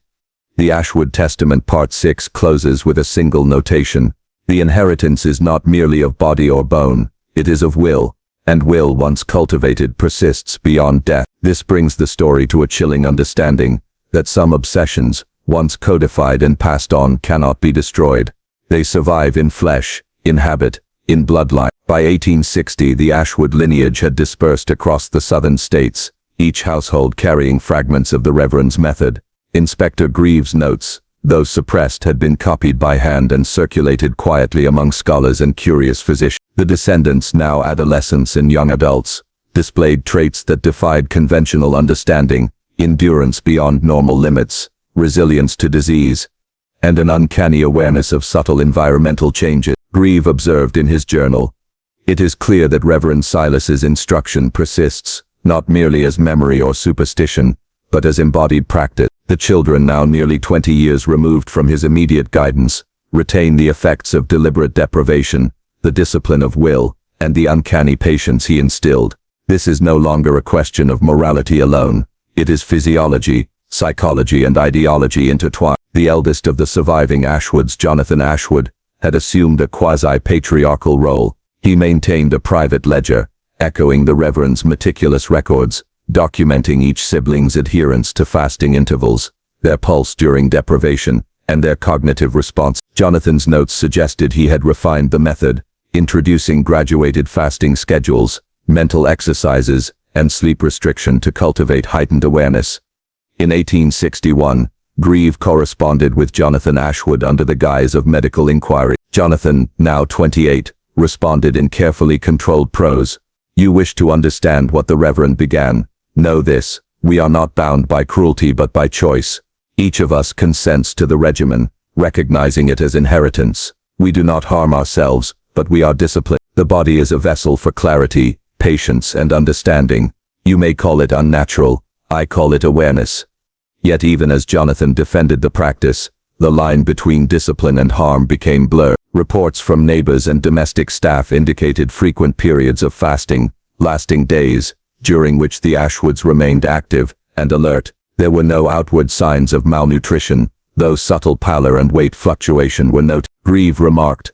The Ashwood Testament Part 6 closes with a single notation. The inheritance is not merely of body or bone, it is of will, and will once cultivated persists beyond death. This brings the story to a chilling understanding that some obsessions, once codified and passed on, cannot be destroyed. They survive in flesh, in habit, in bloodline. By 1860, the Ashwood lineage had dispersed across the southern states, each household carrying fragments of the Reverend's method. Inspector Grieve's notes, though suppressed, had been copied by hand and circulated quietly among scholars and curious physicians. The descendants, now adolescents and young adults, displayed traits that defied conventional understanding: endurance beyond normal limits, resilience to disease, and an uncanny awareness of subtle environmental changes. Grieve observed in his journal, "It is clear that Reverend Silas's instruction persists, not merely as memory or superstition, but as embodied practice. The children, now nearly 20 years removed from his immediate guidance, retain the effects of deliberate deprivation, the discipline of will, and the uncanny patience he instilled. This is no longer a question of morality alone. It is physiology, psychology, and ideology intertwined." The eldest of the surviving Ashwoods, Jonathan Ashwood, had assumed a quasi-patriarchal role. He maintained a private ledger, echoing the Reverend's meticulous records, documenting each sibling's adherence to fasting intervals, their pulse during deprivation, and their cognitive response. Jonathan's notes suggested he had refined the method, introducing graduated fasting schedules, mental exercises, and sleep restriction to cultivate heightened awareness. In 1861, Grieve corresponded with Jonathan Ashwood under the guise of medical inquiry. Jonathan, now 28, responded in carefully controlled prose. "You wish to understand what the Reverend began. Know this: we are not bound by cruelty but by choice. Each of us consents to the regimen, recognizing it as inheritance. We do not harm ourselves, but we are disciplined. The body is a vessel for clarity, patience, and understanding. You may call it unnatural, I call it awareness. Yet even as Jonathan defended the practice, the line between discipline and harm became blurred. Reports from neighbors and domestic staff indicated frequent periods of fasting, lasting days, during which the Ashwoods remained active and alert. There were no outward signs of malnutrition, though subtle pallor and weight fluctuation were noted. Grieve remarked,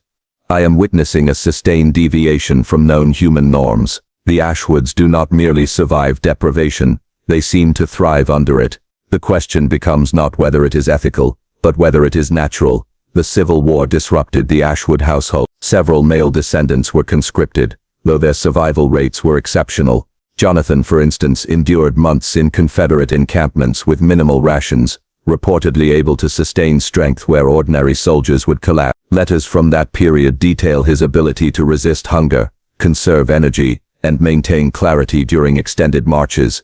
"I am witnessing a sustained deviation from known human norms. The Ashwoods do not merely survive deprivation, they seem to thrive under it. The question becomes not whether it is ethical, but whether it is natural." The Civil War disrupted the Ashwood household. Several male descendants were conscripted, though their survival rates were exceptional. Jonathan, for instance, endured months in Confederate encampments with minimal rations, reportedly able to sustain strength where ordinary soldiers would collapse. Letters from that period detail his ability to resist hunger, conserve energy, and maintain clarity during extended marches.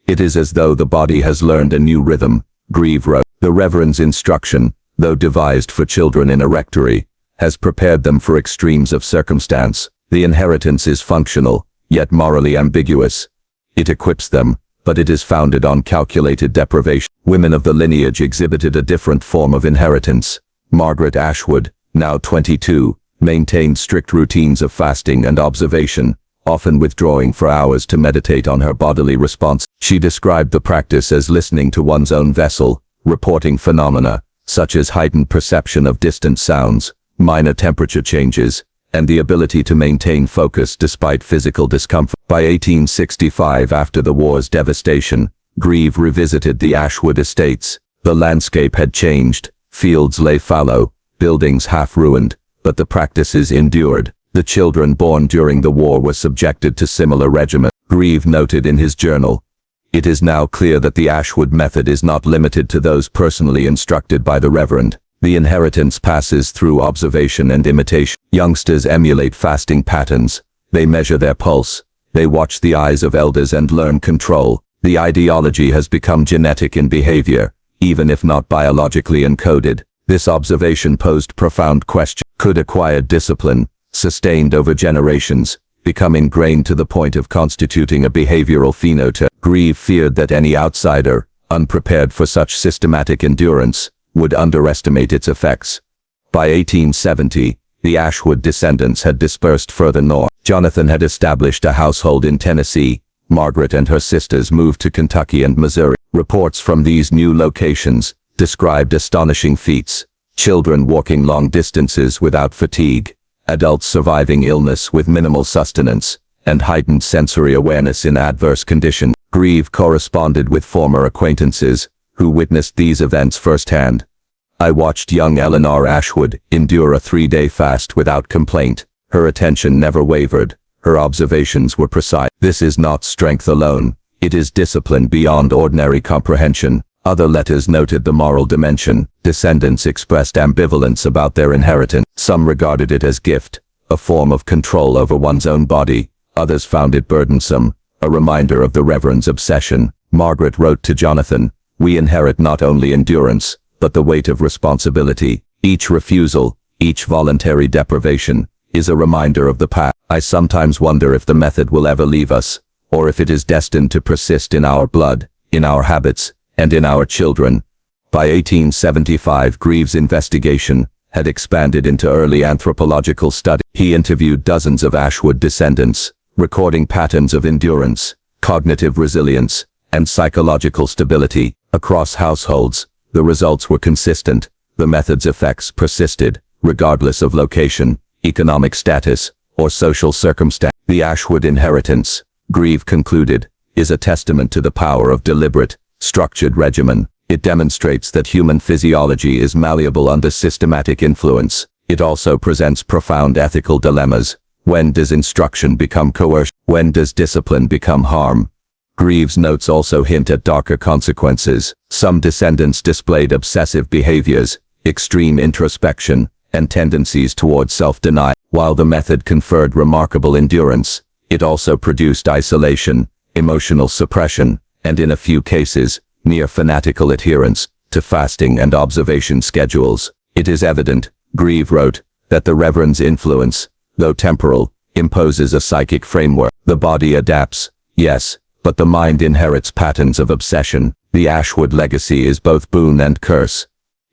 "It is as though the body has learned a new rhythm," Grieve wrote. "The Reverend's instruction, though devised for children in a rectory, has prepared them for extremes of circumstance. The inheritance is functional, yet morally ambiguous. It equips them, but it is founded on calculated deprivation." Women of the lineage exhibited a different form of inheritance. Margaret Ashwood, now 22, maintained strict routines of fasting and observation, often withdrawing for hours to meditate on her bodily response. She described the practice as listening to one's own vessel, reporting phenomena, such as heightened perception of distant sounds, minor temperature changes, and the ability to maintain focus despite physical discomfort. By 1865, after the war's devastation, Grieve revisited the Ashwood estates. The landscape had changed, fields lay fallow, buildings half ruined, but the practices endured. The children born during the war were subjected to similar regimen. Grieve noted in his journal, "It is now clear that the Ashwood method is not limited to those personally instructed by the Reverend. The inheritance passes through observation and imitation. Youngsters emulate fasting patterns. They measure their pulse. They watch the eyes of elders and learn control. The ideology has become genetic in behavior, even if not biologically encoded." This observation posed profound questions. Could acquired discipline, sustained over generations, become ingrained to the point of constituting a behavioral phenotype? Grieve feared that any outsider, unprepared for such systematic endurance, would underestimate its effects. By 1870, the Ashwood descendants had dispersed further north. Jonathan had established a household in Tennessee. Margaret and her sisters moved to Kentucky and Missouri. Reports from these new locations described astonishing feats: children walking long distances without fatigue, adults surviving illness with minimal sustenance, and heightened sensory awareness in adverse conditions. Grieve corresponded with former acquaintances who witnessed these events firsthand. "I watched young Eleanor Ashwood endure a 3-day fast without complaint. Her attention never wavered. Her observations were precise. This is not strength alone. It is discipline beyond ordinary comprehension." Other letters noted the moral dimension. Descendants expressed ambivalence about their inheritance. Some regarded it as gift, a form of control over one's own body. Others found it burdensome, a reminder of the Reverend's obsession. Margaret wrote to Jonathan, "We inherit not only endurance, but the weight of responsibility. Each refusal, each voluntary deprivation, is a reminder of the past. I sometimes wonder if the method will ever leave us, or if it is destined to persist in our blood, in our habits, and in our children." By 1875, Grieve's investigation had expanded into early anthropological study. He interviewed dozens of Ashwood descendants, recording patterns of endurance, cognitive resilience, and psychological stability. Across households, the results were consistent. The method's effects persisted, regardless of location, economic status, or social circumstance. The Ashwood inheritance, Grieve concluded, is a testament to the power of deliberate, structured regimen. It demonstrates that human physiology is malleable under systematic influence. It also presents profound ethical dilemmas. When does instruction become coercion? When does discipline become harm? Grieve's notes also hint at darker consequences. Some descendants displayed obsessive behaviors, extreme introspection, and tendencies towards self-denial. While the method conferred remarkable endurance, it also produced isolation, emotional suppression, and in a few cases, near fanatical adherence to fasting and observation schedules. It is evident, Grieve wrote, that the Reverend's influence, though temporal, imposes a psychic framework. The body adapts, yes, but the mind inherits patterns of obsession. The Ashwood legacy is both boon and curse.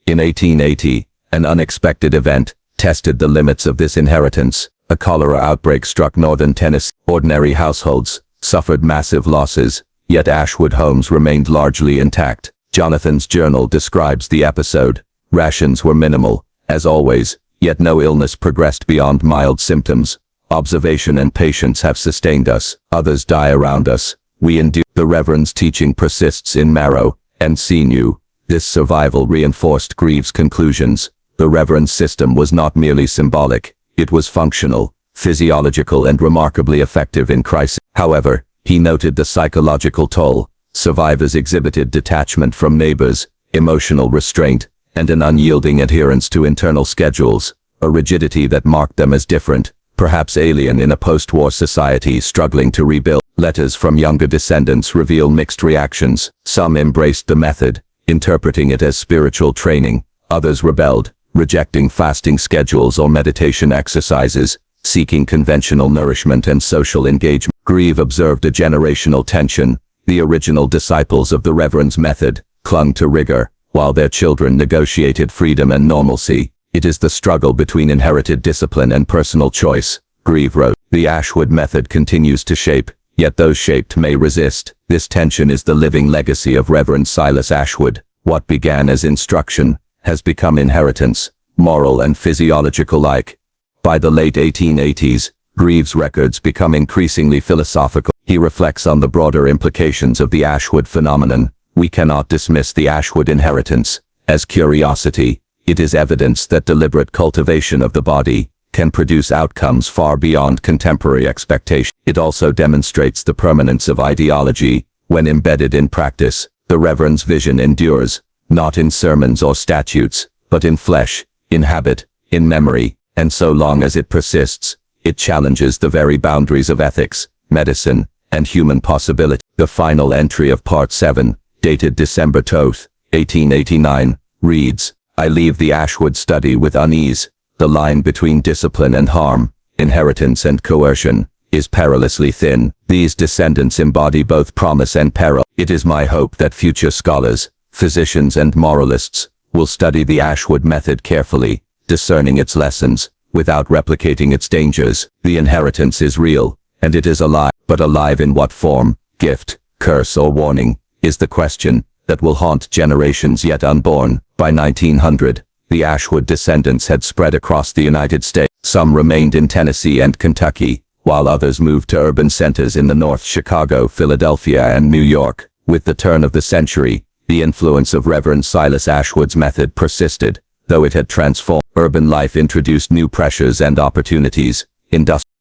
In 1880, an unexpected event tested the limits of this inheritance. A cholera outbreak struck northern Tennessee. Ordinary households suffered massive losses, yet Ashwood homes remained largely intact. Jonathan's journal describes the episode. Rations were minimal, as always, yet no illness progressed beyond mild symptoms. Observation and patience have sustained us. Others die around us. We endure. The Reverend's teaching persists in marrow and sinew. This survival reinforced Greaves' conclusions. The Reverend's system was not merely symbolic, it was functional, physiological and remarkably effective in crisis. However, he noted the psychological toll. Survivors exhibited detachment from neighbors, emotional restraint, and an unyielding adherence to internal schedules, a rigidity that marked them as different, perhaps alien in a post-war society struggling to rebuild. Letters from younger descendants reveal mixed reactions. Some embraced the method, interpreting it as spiritual training. Others rebelled, rejecting fasting schedules or meditation exercises, seeking conventional nourishment and social engagement. Grieve observed a generational tension. The original disciples of the Reverend's method clung to rigor, while their children negotiated freedom and normalcy. It is the struggle between inherited discipline and personal choice. Grieve wrote, the Ashwood method continues to shape, yet those shaped may resist. This tension is the living legacy of Reverend Silas Ashwood. What began as instruction has become inheritance, moral and physiological alike. By the late 1880s, Grieve's records become increasingly philosophical. He reflects on the broader implications of the Ashwood phenomenon. We cannot dismiss the Ashwood inheritance as curiosity. It is evidence that deliberate cultivation of the body can produce outcomes far beyond contemporary expectation. It also demonstrates the permanence of ideology when embedded in practice. The Reverend's vision endures, not in sermons or statutes, but in flesh, in habit, in memory, and so long as it persists, it challenges the very boundaries of ethics, medicine, and human possibility. The final entry of Part 7, dated December 12, 1889, reads, I leave the Ashwood study with unease. The line between discipline and harm, inheritance and coercion, is perilously thin. These descendants embody both promise and peril. It is my hope that future scholars, physicians and moralists, will study the Ashwood method carefully, discerning its lessons, without replicating its dangers. The inheritance is real, and it is alive, but alive in what form, gift, curse or warning, is the question that will haunt generations yet unborn. By 1900, the Ashwood descendants had spread across the United States. Some remained in Tennessee and Kentucky, while others moved to urban centers in the North: Chicago, Philadelphia, and New York. With the turn of the century, the influence of Reverend Silas Ashwood's method persisted, though it had transformed. Urban life introduced new pressures and opportunities.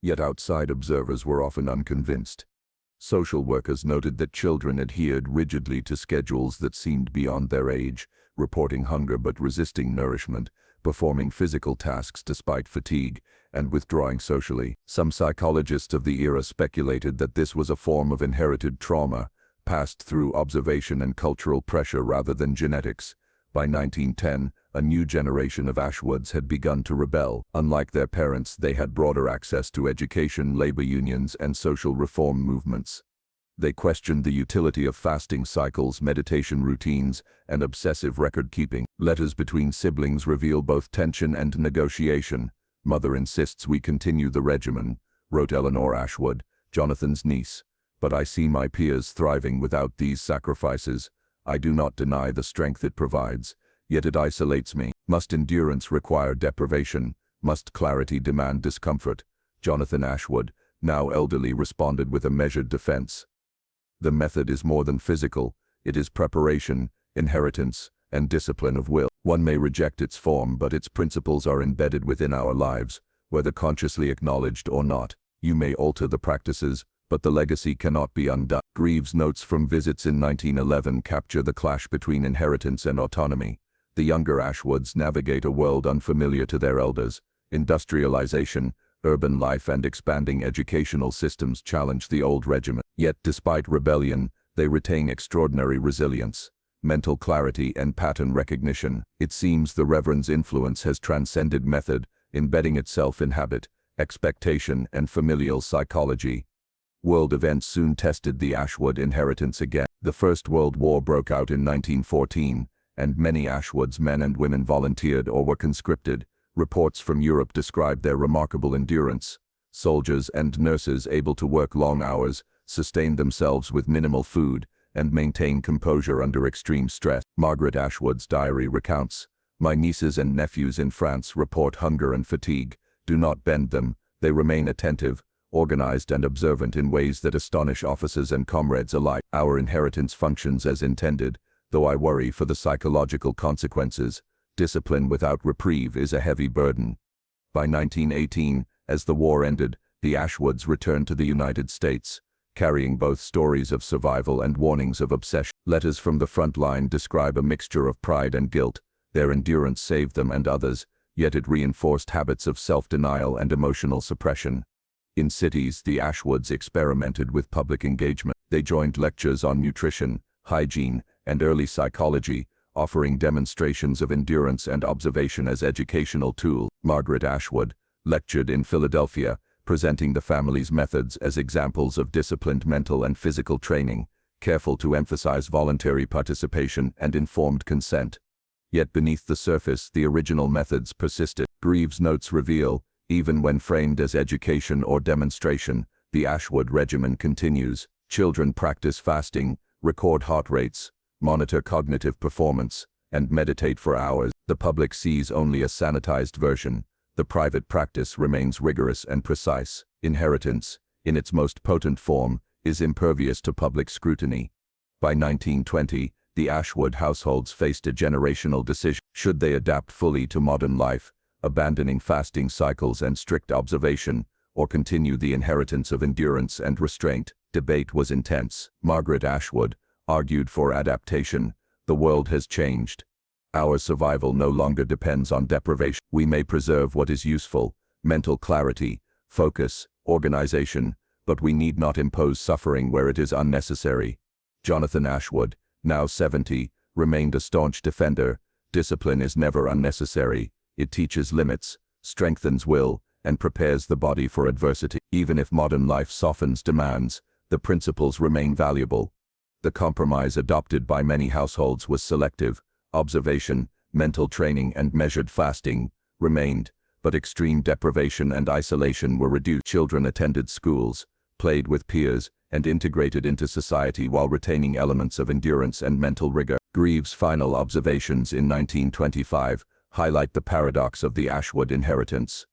Yet outside observers were often unconvinced. Social workers noted that children adhered rigidly to schedules that seemed beyond their age, reporting hunger but resisting nourishment, performing physical tasks despite fatigue, and withdrawing socially. Some psychologists of the era speculated that this was a form of inherited trauma, passed through observation and cultural pressure rather than genetics. By 1910, a new generation of Ashwoods had begun to rebel. Unlike their parents, they had broader access to education, labor unions, and social reform movements. They questioned the utility of fasting cycles, meditation routines, and obsessive record-keeping. Letters between siblings reveal both tension and negotiation. Mother insists we continue the regimen, wrote Eleanor Ashwood, Jonathan's niece. But I see my peers thriving without these sacrifices. I do not deny the strength it provides, yet it isolates me. Must endurance require deprivation? Must clarity demand discomfort? Jonathan Ashwood, now elderly, responded with a measured defense. The method is more than physical. It is preparation, inheritance, and discipline of will. One may reject its form, but its principles are embedded within our lives, whether consciously acknowledged or not. You may alter the practices, but the legacy cannot be undone. Grieve's notes from visits in 1911 capture the clash between inheritance and autonomy. The younger Ashwoods navigate a world unfamiliar to their elders. Industrialization, urban life, and expanding educational systems challenge the old regimen. Yet, despite rebellion, they retain extraordinary resilience, mental clarity, and pattern recognition. It seems the Reverend's influence has transcended method, embedding itself in habit, expectation, and familial psychology. World events soon tested the Ashwood inheritance again. The First World War broke out in 1914, and many Ashwood's men and women volunteered or were conscripted. Reports from Europe described their remarkable endurance. Soldiers and nurses able to work long hours, sustain themselves with minimal food, and maintain composure under extreme stress. Margaret Ashwood's diary recounts, "My nieces and nephews in France report hunger and fatigue. Do not bend them. They remain attentive, organized and observant in ways that astonish officers and comrades alike. Our inheritance functions as intended, though I worry for the psychological consequences. Discipline without reprieve is a heavy burden." By 1918, as the war ended, the Ashwoods returned to the United States, carrying both stories of survival and warnings of obsession. Letters from the front line describe a mixture of pride and guilt. Their endurance saved them and others, yet it reinforced habits of self-denial and emotional suppression. In cities, the Ashwoods experimented with public engagement. They joined lectures on nutrition, hygiene, and early psychology, offering demonstrations of endurance and observation as educational tools. Margaret Ashwood lectured in Philadelphia, presenting the family's methods as examples of disciplined mental and physical training, careful to emphasize voluntary participation and informed consent. Yet beneath the surface, the original methods persisted. Greaves' notes reveal, even when framed as education or demonstration, the Ashwood regimen continues. Children practice fasting, record heart rates, monitor cognitive performance, and meditate for hours. The public sees only a sanitized version. The private practice remains rigorous and precise. Inheritance, in its most potent form, is impervious to public scrutiny. By 1920, the Ashwood households faced a generational decision. Should they adapt fully to modern life, abandoning fasting cycles and strict observation, or continue the inheritance of endurance and restraint? Debate was intense. Margaret Ashwood argued for adaptation. The world has changed. Our survival no longer depends on deprivation. We may preserve what is useful, mental clarity, focus, organization, but we need not impose suffering where it is unnecessary. Jonathan Ashwood, now 70, remained a staunch defender. Discipline is never unnecessary. It teaches limits, strengthens will, and prepares the body for adversity. Even if modern life softens demands, the principles remain valuable. The compromise adopted by many households was selective. Observation, mental training, and measured fasting remained, but extreme deprivation and isolation were reduced. Children attended schools, played with peers, and integrated into society while retaining elements of endurance and mental rigor. Greaves' final observations in 1925 highlight the paradox of the Ashwood inheritance.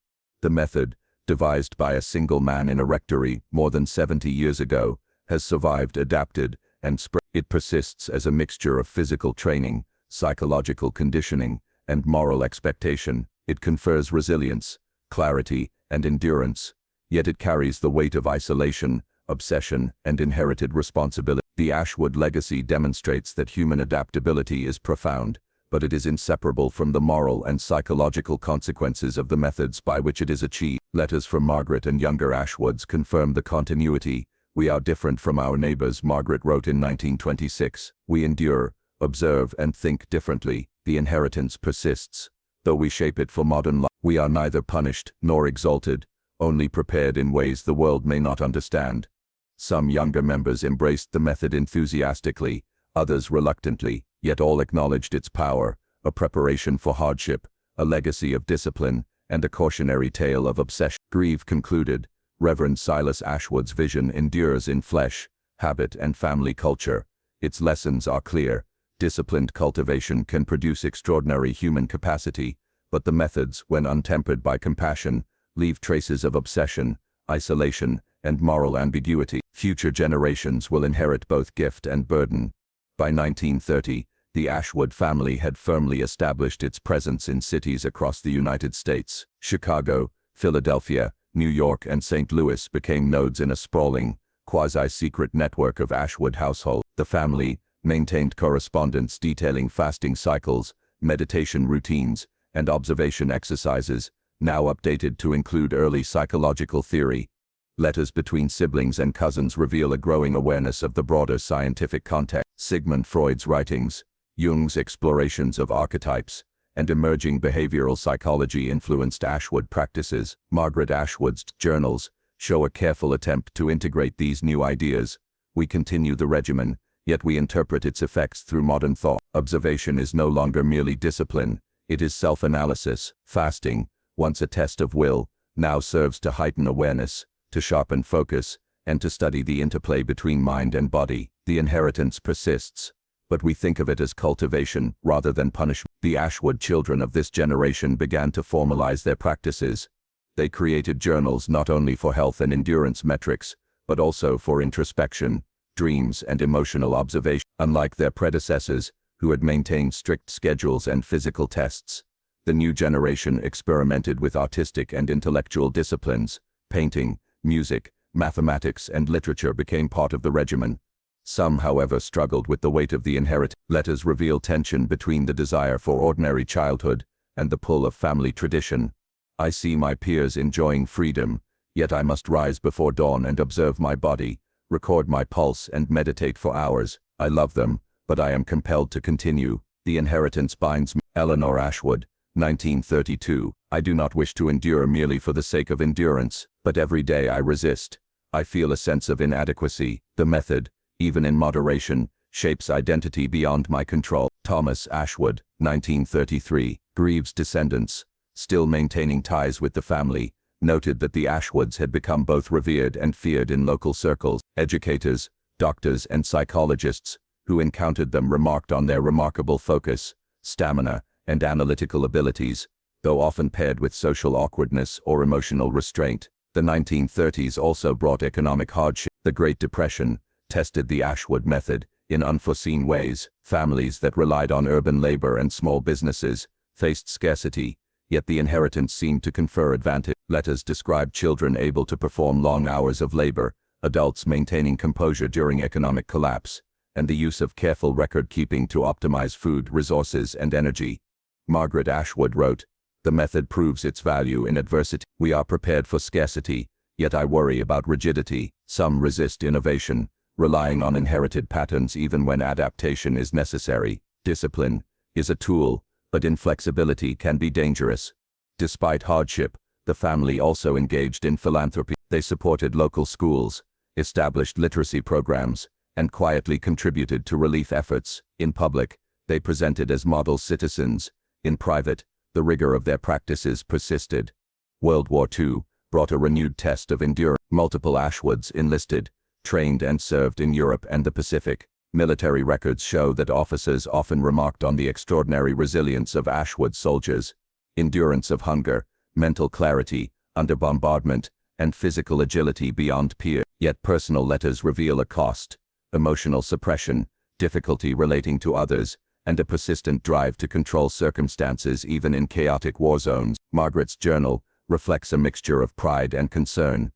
The method, devised by a single man in a rectory more than 70 years ago, has survived, adapted, and spread. It persists as a mixture of physical training, psychological conditioning, and moral expectation. It confers resilience, clarity, and endurance, yet it carries the weight of isolation, obsession, and inherited responsibility. The Ashwood legacy demonstrates that human adaptability is profound, but it is inseparable from the moral and psychological consequences of the methods by which it is achieved. Letters from Margaret and younger Ashwoods confirm the continuity. "We are different from our neighbors," Margaret wrote in 1926. "We endure, observe, and think differently. The inheritance persists. Though we shape it for modern life, we are neither punished nor exalted, only prepared in ways the world may not understand." Some younger members embraced the method enthusiastically, others reluctantly, yet all acknowledged its power, a preparation for hardship, a legacy of discipline, and a cautionary tale of obsession. Grieve concluded, "Reverend Silas Ashwood's vision endures in flesh, habit, and family culture. Its lessons are clear. Disciplined cultivation can produce extraordinary human capacity, but the methods, when untempered by compassion, leave traces of obsession, isolation, and moral ambiguity. Future generations will inherit both gift and burden." By 1930, the Ashwood family had firmly established its presence in cities across the United States. Chicago, Philadelphia, New York, and St. Louis became nodes in a sprawling, quasi-secret network of Ashwood households. The family maintained correspondence detailing fasting cycles, meditation routines, and observation exercises, now updated to include early psychological theory. Letters between siblings and cousins reveal a growing awareness of the broader scientific context. Sigmund Freud's writings, Jung's explorations of archetypes, and emerging behavioral psychology influenced Ashwood practices. Margaret Ashwood's journals show a careful attempt to integrate these new ideas. We continue the regimen, yet we interpret its effects through modern thought. Observation is no longer merely discipline, it is self-analysis. Fasting, once a test of will, now serves to heighten awareness, to sharpen focus, and to study the interplay between mind and body. The inheritance persists, but we think of it as cultivation rather than punishment. The Ashwood children of this generation began to formalize their practices. They created journals not only for health and endurance metrics, but also for introspection, dreams, and emotional observation. Unlike their predecessors, who had maintained strict schedules and physical tests, the new generation experimented with artistic and intellectual disciplines. Painting, music, mathematics, and literature became part of the regimen. Some, however, struggled with the weight of the inheritance. Letters reveal tension between the desire for ordinary childhood and the pull of family tradition. I see my peers enjoying freedom, yet I must rise before dawn and observe my body, record my pulse, and meditate for hours. I love them, but I am compelled to continue. The inheritance binds me. Eleanor Ashwood, 1932. I do not wish to endure merely for the sake of endurance, but every day I resist. I feel a sense of inadequacy. The method, even in moderation, shapes identity beyond my control. Thomas Ashwood, 1933. Grieve's descendants, still maintaining ties with the family, noted that the Ashwoods had become both revered and feared in local circles. Educators, doctors, and psychologists who encountered them remarked on their remarkable focus, stamina, and analytical abilities, though often paired with social awkwardness or emotional restraint. The 1930s also brought economic hardship. The Great Depression tested the Ashwood method in unforeseen ways. Families that relied on urban labor and small businesses faced scarcity, yet the inheritance seemed to confer advantage. Letters describe children able to perform long hours of labor, adults maintaining composure during economic collapse, and the use of careful record-keeping to optimize food, resources, and energy. Margaret Ashwood wrote, "The method proves its value in adversity. We are prepared for scarcity, yet I worry about rigidity. Some resist innovation, relying on inherited patterns even when adaptation is necessary. Discipline is a tool, but inflexibility can be dangerous." Despite hardship, the family also engaged in philanthropy. They supported local schools, established literacy programs, and quietly contributed to relief efforts. In public, they presented as model citizens. In private, the rigor of their practices persisted. World War II brought a renewed test of endurance. Multiple Ashwoods enlisted, trained, and served in Europe and the Pacific. Military records show that officers often remarked on the extraordinary resilience of Ashwood soldiers, endurance of hunger, mental clarity under bombardment, and physical agility beyond peer. Yet personal letters reveal a cost: emotional suppression, difficulty relating to others, and a persistent drive to control circumstances even in chaotic war zones. Margaret's journal reflects a mixture of pride and concern.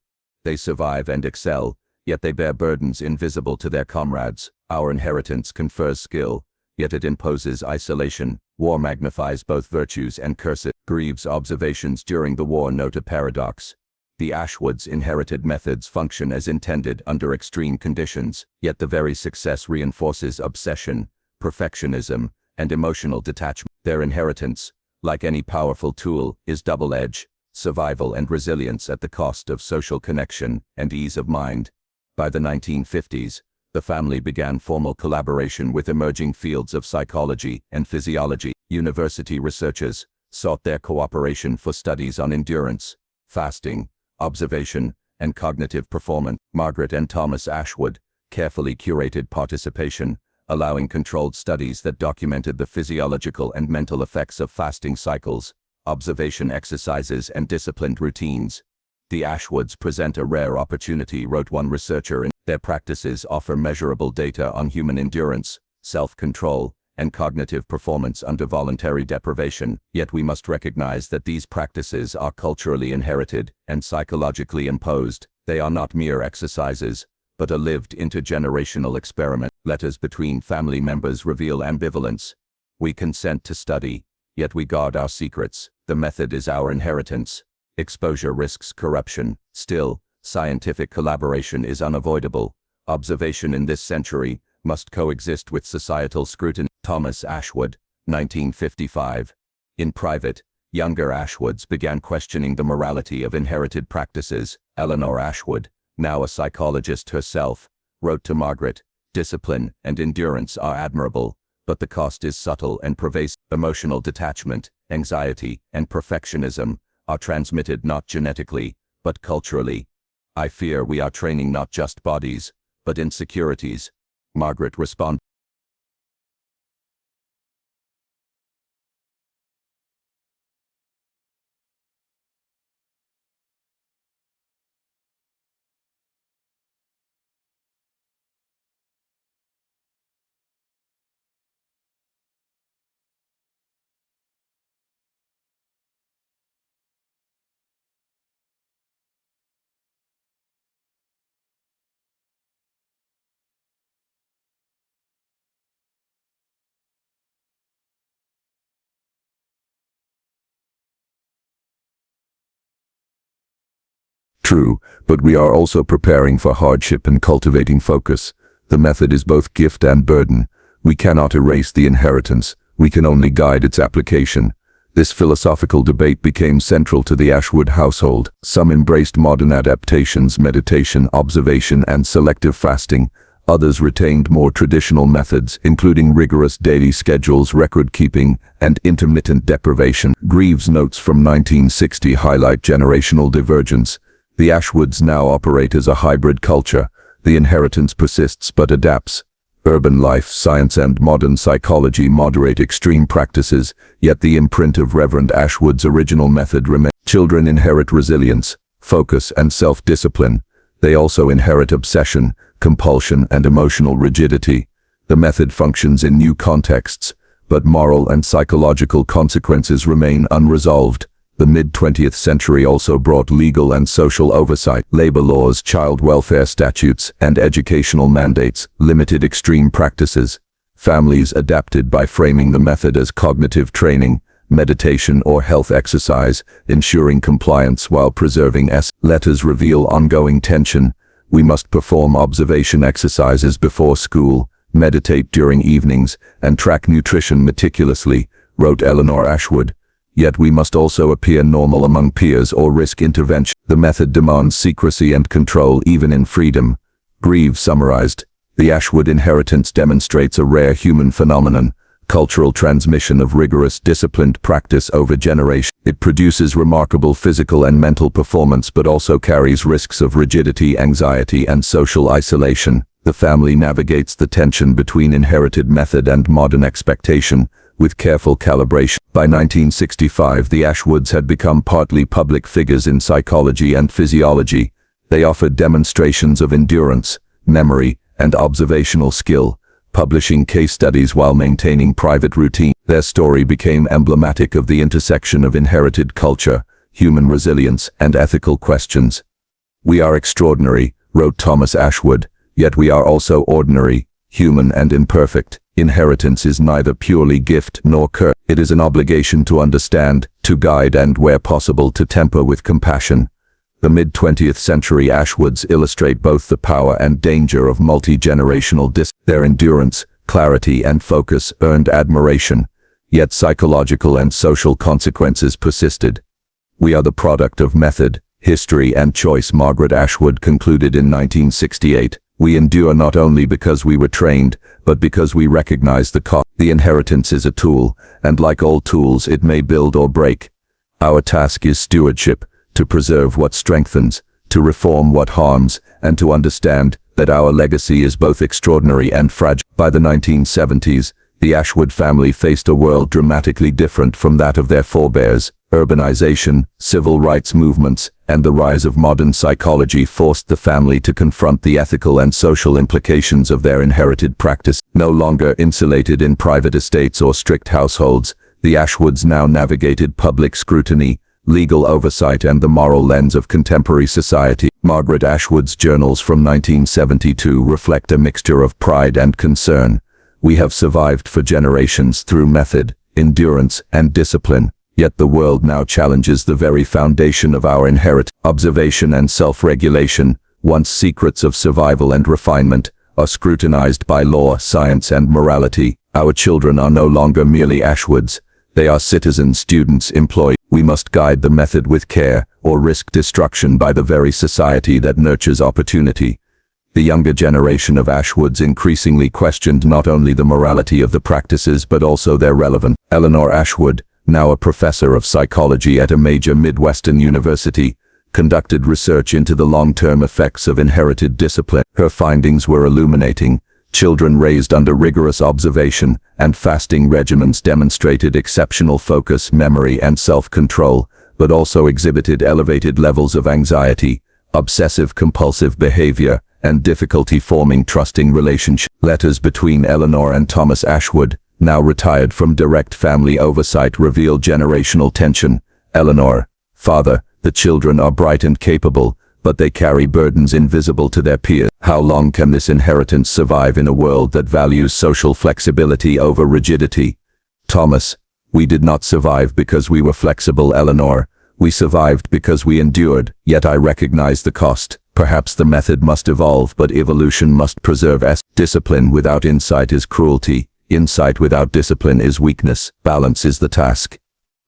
They survive and excel, yet they bear burdens invisible to their comrades. Our inheritance confers skill, yet it imposes isolation. War magnifies both virtues and curses. Grieve's observations during the war note a paradox. The Ashwoods' inherited methods function as intended under extreme conditions, yet the very success reinforces obsession, perfectionism, and emotional detachment. Their inheritance, like any powerful tool, is double-edged: survival and resilience at the cost of social connection and ease of mind. By the 1950s, the family began formal collaboration with emerging fields of psychology and physiology. University researchers sought their cooperation for studies on endurance, fasting, observation, and cognitive performance. Margaret and Thomas Ashwood carefully curated participation, allowing controlled studies that documented the physiological and mental effects of fasting cycles, observation exercises, and disciplined routines. The Ashwoods present a rare opportunity, wrote one researcher. Their practices offer measurable data on human endurance, self-control, and cognitive performance under voluntary deprivation. Yet we must recognize that these practices are culturally inherited and psychologically imposed. They are not mere exercises, but a lived intergenerational experiment. Letters between family members reveal ambivalence. We consent to study, yet we guard our secrets. The method is our inheritance. Exposure risks corruption. Still, scientific collaboration is unavoidable. Observation in this century must coexist with societal scrutiny. Thomas Ashwood, 1955. In private, Younger Ashwoods began questioning the morality of inherited practices. Eleanor Ashwood, now a psychologist herself, wrote to Margaret, "Discipline and endurance are admirable, but the cost is subtle and pervasive. Emotional detachment, anxiety, and perfectionism are transmitted not genetically, but culturally. I fear we are training not just bodies, but insecurities." Margaret responded. True, but we are also preparing for hardship and cultivating focus. The method is both gift and burden. We cannot erase the inheritance, we can only guide its application. This philosophical debate became central to the Ashwood household. Some embraced modern adaptations, meditation, observation, and selective fasting. Others retained more traditional methods, including rigorous daily schedules, record-keeping, and intermittent deprivation. Greaves' notes from 1960 highlight generational divergence. The Ashwoods now operate as a hybrid culture. The inheritance persists but adapts. Urban life, science, and modern psychology moderate extreme practices, yet the imprint of Reverend Ashwood's original method remains. Children inherit resilience, focus, and self-discipline. They also inherit obsession, compulsion, and emotional rigidity. The method functions in new contexts, but moral and psychological consequences remain unresolved. The mid-20th century also brought legal and social oversight. Labor laws, child welfare statutes, and educational mandates limited extreme practices. Families adapted by framing the method as cognitive training, meditation, or health exercise, ensuring compliance while preserving Letters reveal ongoing tension. We must perform observation exercises before school, meditate during evenings, and track nutrition meticulously, wrote Eleanor Ashwood. Yet we must also appear normal among peers or risk intervention. The method demands secrecy and control even in freedom. Greaves summarized, "The Ashwood inheritance demonstrates a rare human phenomenon, cultural transmission of rigorous, disciplined practice over generations. It produces remarkable physical and mental performance but also carries risks of rigidity, anxiety, and social isolation. The family navigates the tension between inherited method and modern expectation, with careful calibration." By 1965, the Ashwoods had become partly public figures in psychology and physiology. They offered demonstrations of endurance, memory, and observational skill, publishing case studies while maintaining private routine. Their story became emblematic of the intersection of inherited culture, human resilience, and ethical questions. "We are extraordinary," wrote Thomas Ashwood, "yet we are also ordinary, human, and imperfect. Inheritance is neither purely gift nor curse. It is an obligation to understand, to guide, and where possible to temper with compassion." The mid-20th century Ashwoods illustrate both the power and danger of multi-generational Their endurance, clarity, and focus earned admiration, yet psychological and social consequences persisted. "We are the product of method, history, and choice," Margaret Ashwood concluded in 1968. "We endure not only because we were trained, but because we recognize the cost. The inheritance is a tool, and like all tools, it may build or break. Our task is stewardship, to preserve what strengthens, to reform what harms, and to understand that our legacy is both extraordinary and fragile." By the 1970s, the Ashwood family faced a world dramatically different from that of their forebears. Urbanization, civil rights movements, and the rise of modern psychology forced the family to confront the ethical and social implications of their inherited practice. No longer insulated in private estates or strict households, the Ashwoods now navigated public scrutiny, legal oversight, and the moral lens of contemporary society. Margaret Ashwood's journals from 1972 reflect a mixture of pride and concern. "We have survived for generations through method, endurance, and discipline. Yet the world now challenges the very foundation of our inheritance. Observation and self-regulation, once secrets of survival and refinement, are scrutinized by law, science, and morality. Our children are no longer merely Ashwoods. They are citizens, students, employees. We must guide the method with care, or risk destruction by the very society that nurtures opportunity. The younger generation of Ashwoods increasingly questioned not only the morality of the practices but also their relevance. Eleanor Ashwood, now a professor of psychology at a major Midwestern university, conducted research into the long-term effects of inherited discipline. Her findings were illuminating. Children raised under rigorous observation and fasting regimens demonstrated exceptional focus, memory, and self-control, but also exhibited elevated levels of anxiety, obsessive-compulsive behavior, and difficulty forming trusting relationships. Letters between Eleanor and Thomas Ashwood, now retired from direct family oversight, revealed generational tension. Eleanor: Father, the children are bright and capable, but they carry burdens invisible to their peers. How long can this inheritance survive in a world that values social flexibility over rigidity? Thomas: We did not survive because we were flexible, Eleanor. We survived because we endured, yet I recognize the cost. Perhaps the method must evolve, but evolution must preserve us. Discipline without insight is cruelty. Insight without discipline is weakness. Balance is the task.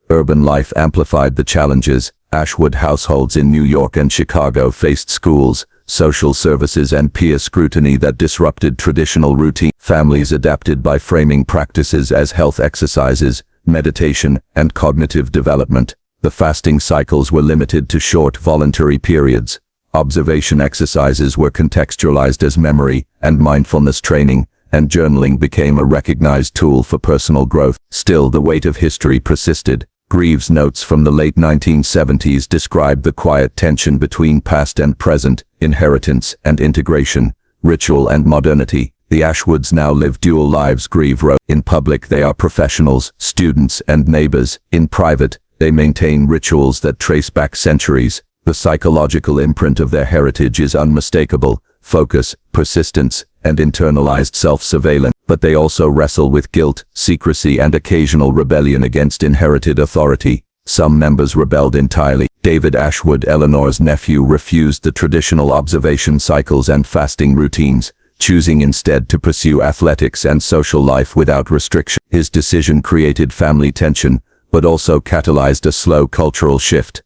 Urban life amplified the challenges. Ashwood households in New York and Chicago faced schools, social services, and peer scrutiny that disrupted traditional routine. Families adapted by framing practices as health exercises, meditation, and cognitive development. The fasting cycles were limited to short voluntary periods. Observation exercises were contextualized as memory and mindfulness training, and journaling became a recognized tool for personal growth. Still, the weight of history persisted. Greaves' notes from the late 1970s described the quiet tension between past and present, inheritance and integration, ritual and modernity. The Ashwoods now live dual lives. Greave wrote, "In public they are professionals, students, and neighbors. In private, they maintain rituals that trace back centuries. The psychological imprint of their heritage is unmistakable: focus, persistence, and internalized self-surveillance. But they also wrestle with guilt, secrecy, and occasional rebellion against inherited authority. Some members rebelled entirely. David Ashwood, Eleanor's nephew, refused the traditional observation cycles and fasting routines, choosing instead to pursue athletics and social life without restriction. His decision created family tension, but also catalyzed a slow cultural shift.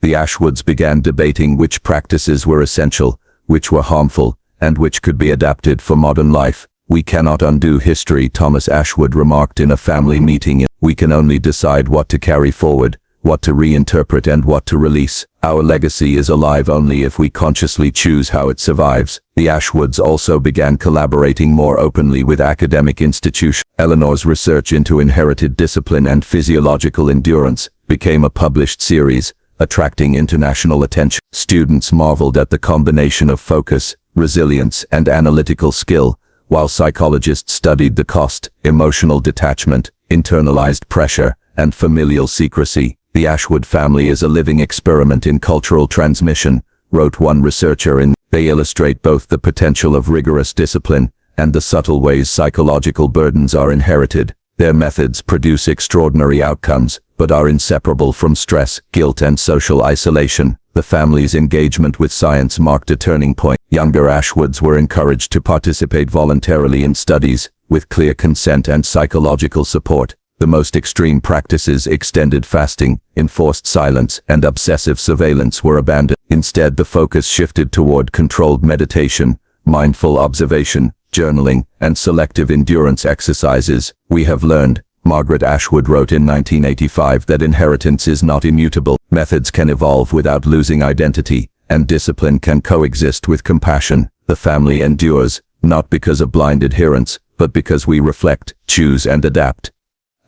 The Ashwoods began debating which practices were essential, which were harmful, and which could be adapted for modern life. "We cannot undo history," Thomas Ashwood remarked in a family meeting. "We can only decide what to carry forward, what to reinterpret, and what to release. Our legacy is alive only if we consciously choose how it survives." The Ashwoods also began collaborating more openly with academic institutions. Eleanor's research into inherited discipline and physiological endurance became a published series, attracting international attention. Students marveled at the combination of focus, resilience, and analytical skill, while psychologists studied the cost, emotional detachment, internalized pressure, and familial secrecy. "The Ashwood family is a living experiment in cultural transmission," wrote one researcher. They illustrate both the potential of rigorous discipline and the subtle ways psychological burdens are inherited. Their methods produce extraordinary outcomes, but are inseparable from stress, guilt, and social isolation. The family's engagement with science marked a turning point. Younger Ashwoods were encouraged to participate voluntarily in studies, with clear consent and psychological support. The most extreme practices, extended fasting, enforced silence, and obsessive surveillance, were abandoned. Instead, the focus shifted toward controlled meditation, mindful observation, journaling, and selective endurance exercises. "We have learned," Margaret Ashwood wrote in 1985, "that inheritance is not immutable. Methods can evolve without losing identity, and discipline can coexist with compassion. The family endures, not because of blind adherence, but because we reflect, choose, and adapt."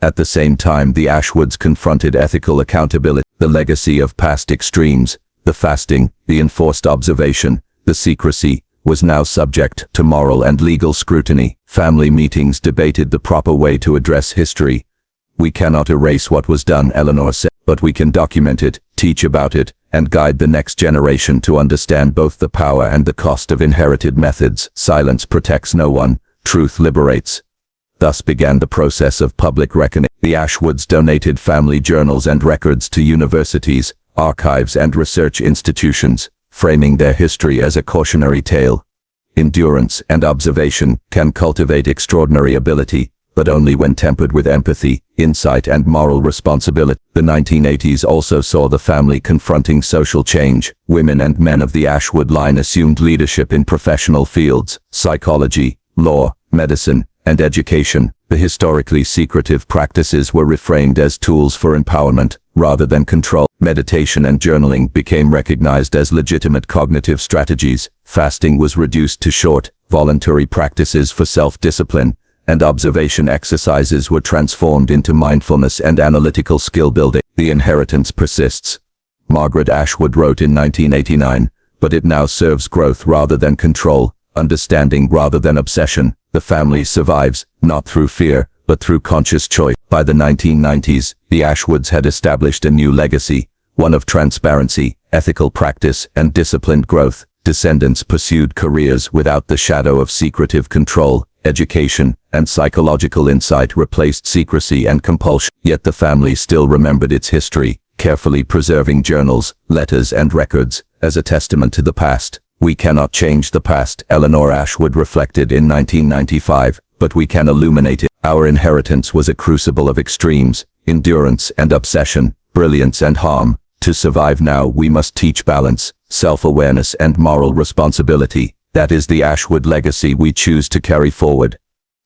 At the same time, the Ashwoods confronted ethical accountability. The legacy of past extremes, the fasting, the enforced observation, the secrecy, was now subject to moral and legal scrutiny. Family meetings debated the proper way to address history. "We cannot erase what was done," Eleanor said, "but we can document it, teach about it, and guide the next generation to understand both the power and the cost of inherited methods. Silence protects no one, truth liberates." Thus began the process of public reckoning. The Ashwoods donated family journals and records to universities, archives, and research institutions, framing their history as a cautionary tale. Endurance and observation can cultivate extraordinary ability, but only when tempered with empathy, insight, and moral responsibility. The 1980s also saw the family confronting social change. Women and men of the Ashwood line assumed leadership in professional fields: psychology, law, medicine, and education. The historically secretive practices were reframed as tools for empowerment, rather than control. Meditation and journaling became recognized as legitimate cognitive strategies. Fasting was reduced to short, voluntary practices for self-discipline, and observation exercises were transformed into mindfulness and analytical skill building. The inheritance persists. Margaret Ashwood wrote in 1989, but it now serves growth rather than control, understanding rather than obsession. The family survives, not through fear, but through conscious choice. By the 1990s, the Ashwoods had established a new legacy, one of transparency, ethical practice, and disciplined growth. Descendants pursued careers without the shadow of secretive control. Education and psychological insight replaced secrecy and compulsion. Yet the family still remembered its history, carefully preserving journals, letters, and records as a testament to the past. "We cannot change the past," Eleanor Ashwood reflected in 1995, "but we can illuminate it." Our inheritance was a crucible of extremes: endurance and obsession, brilliance and harm. To survive now, we must teach balance, self-awareness, and moral responsibility. That is the Ashwood legacy we choose to carry forward.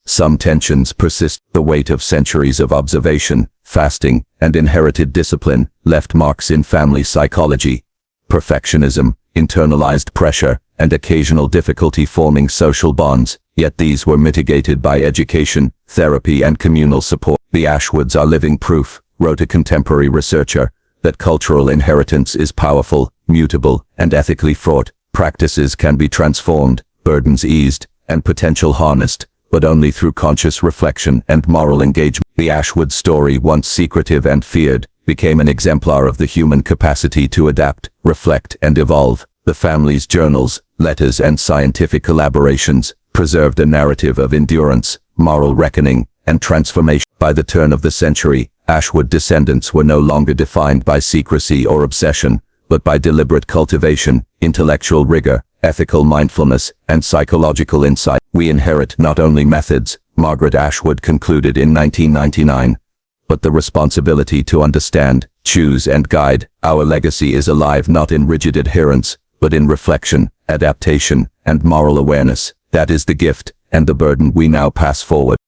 Some tensions persist. The weight of centuries of observation, fasting, and inherited discipline left marks in family psychology. Perfectionism, internalized pressure, and occasional difficulty forming social bonds, yet these were mitigated by education, therapy, and communal support. "The Ashwoods are living proof," wrote a contemporary researcher, "that cultural inheritance is powerful, mutable, and ethically fraught. Practices can be transformed, burdens eased, and potential harnessed, but only through conscious reflection and moral engagement." The Ashwood story, once secretive and feared, became an exemplar of the human capacity to adapt, reflect, and evolve. The family's journals, letters, and scientific collaborations preserved a narrative of endurance, moral reckoning, and transformation. By the turn of the century, Ashwood descendants were no longer defined by secrecy or obsession, but by deliberate cultivation, intellectual rigor, ethical mindfulness, and psychological insight. "We inherit not only methods," Margaret Ashwood concluded in 1999, "but the responsibility to understand, choose, and guide. Our legacy is alive not in rigid adherence, but in reflection, adaptation, and moral awareness. That is the gift and the burden we now pass forward."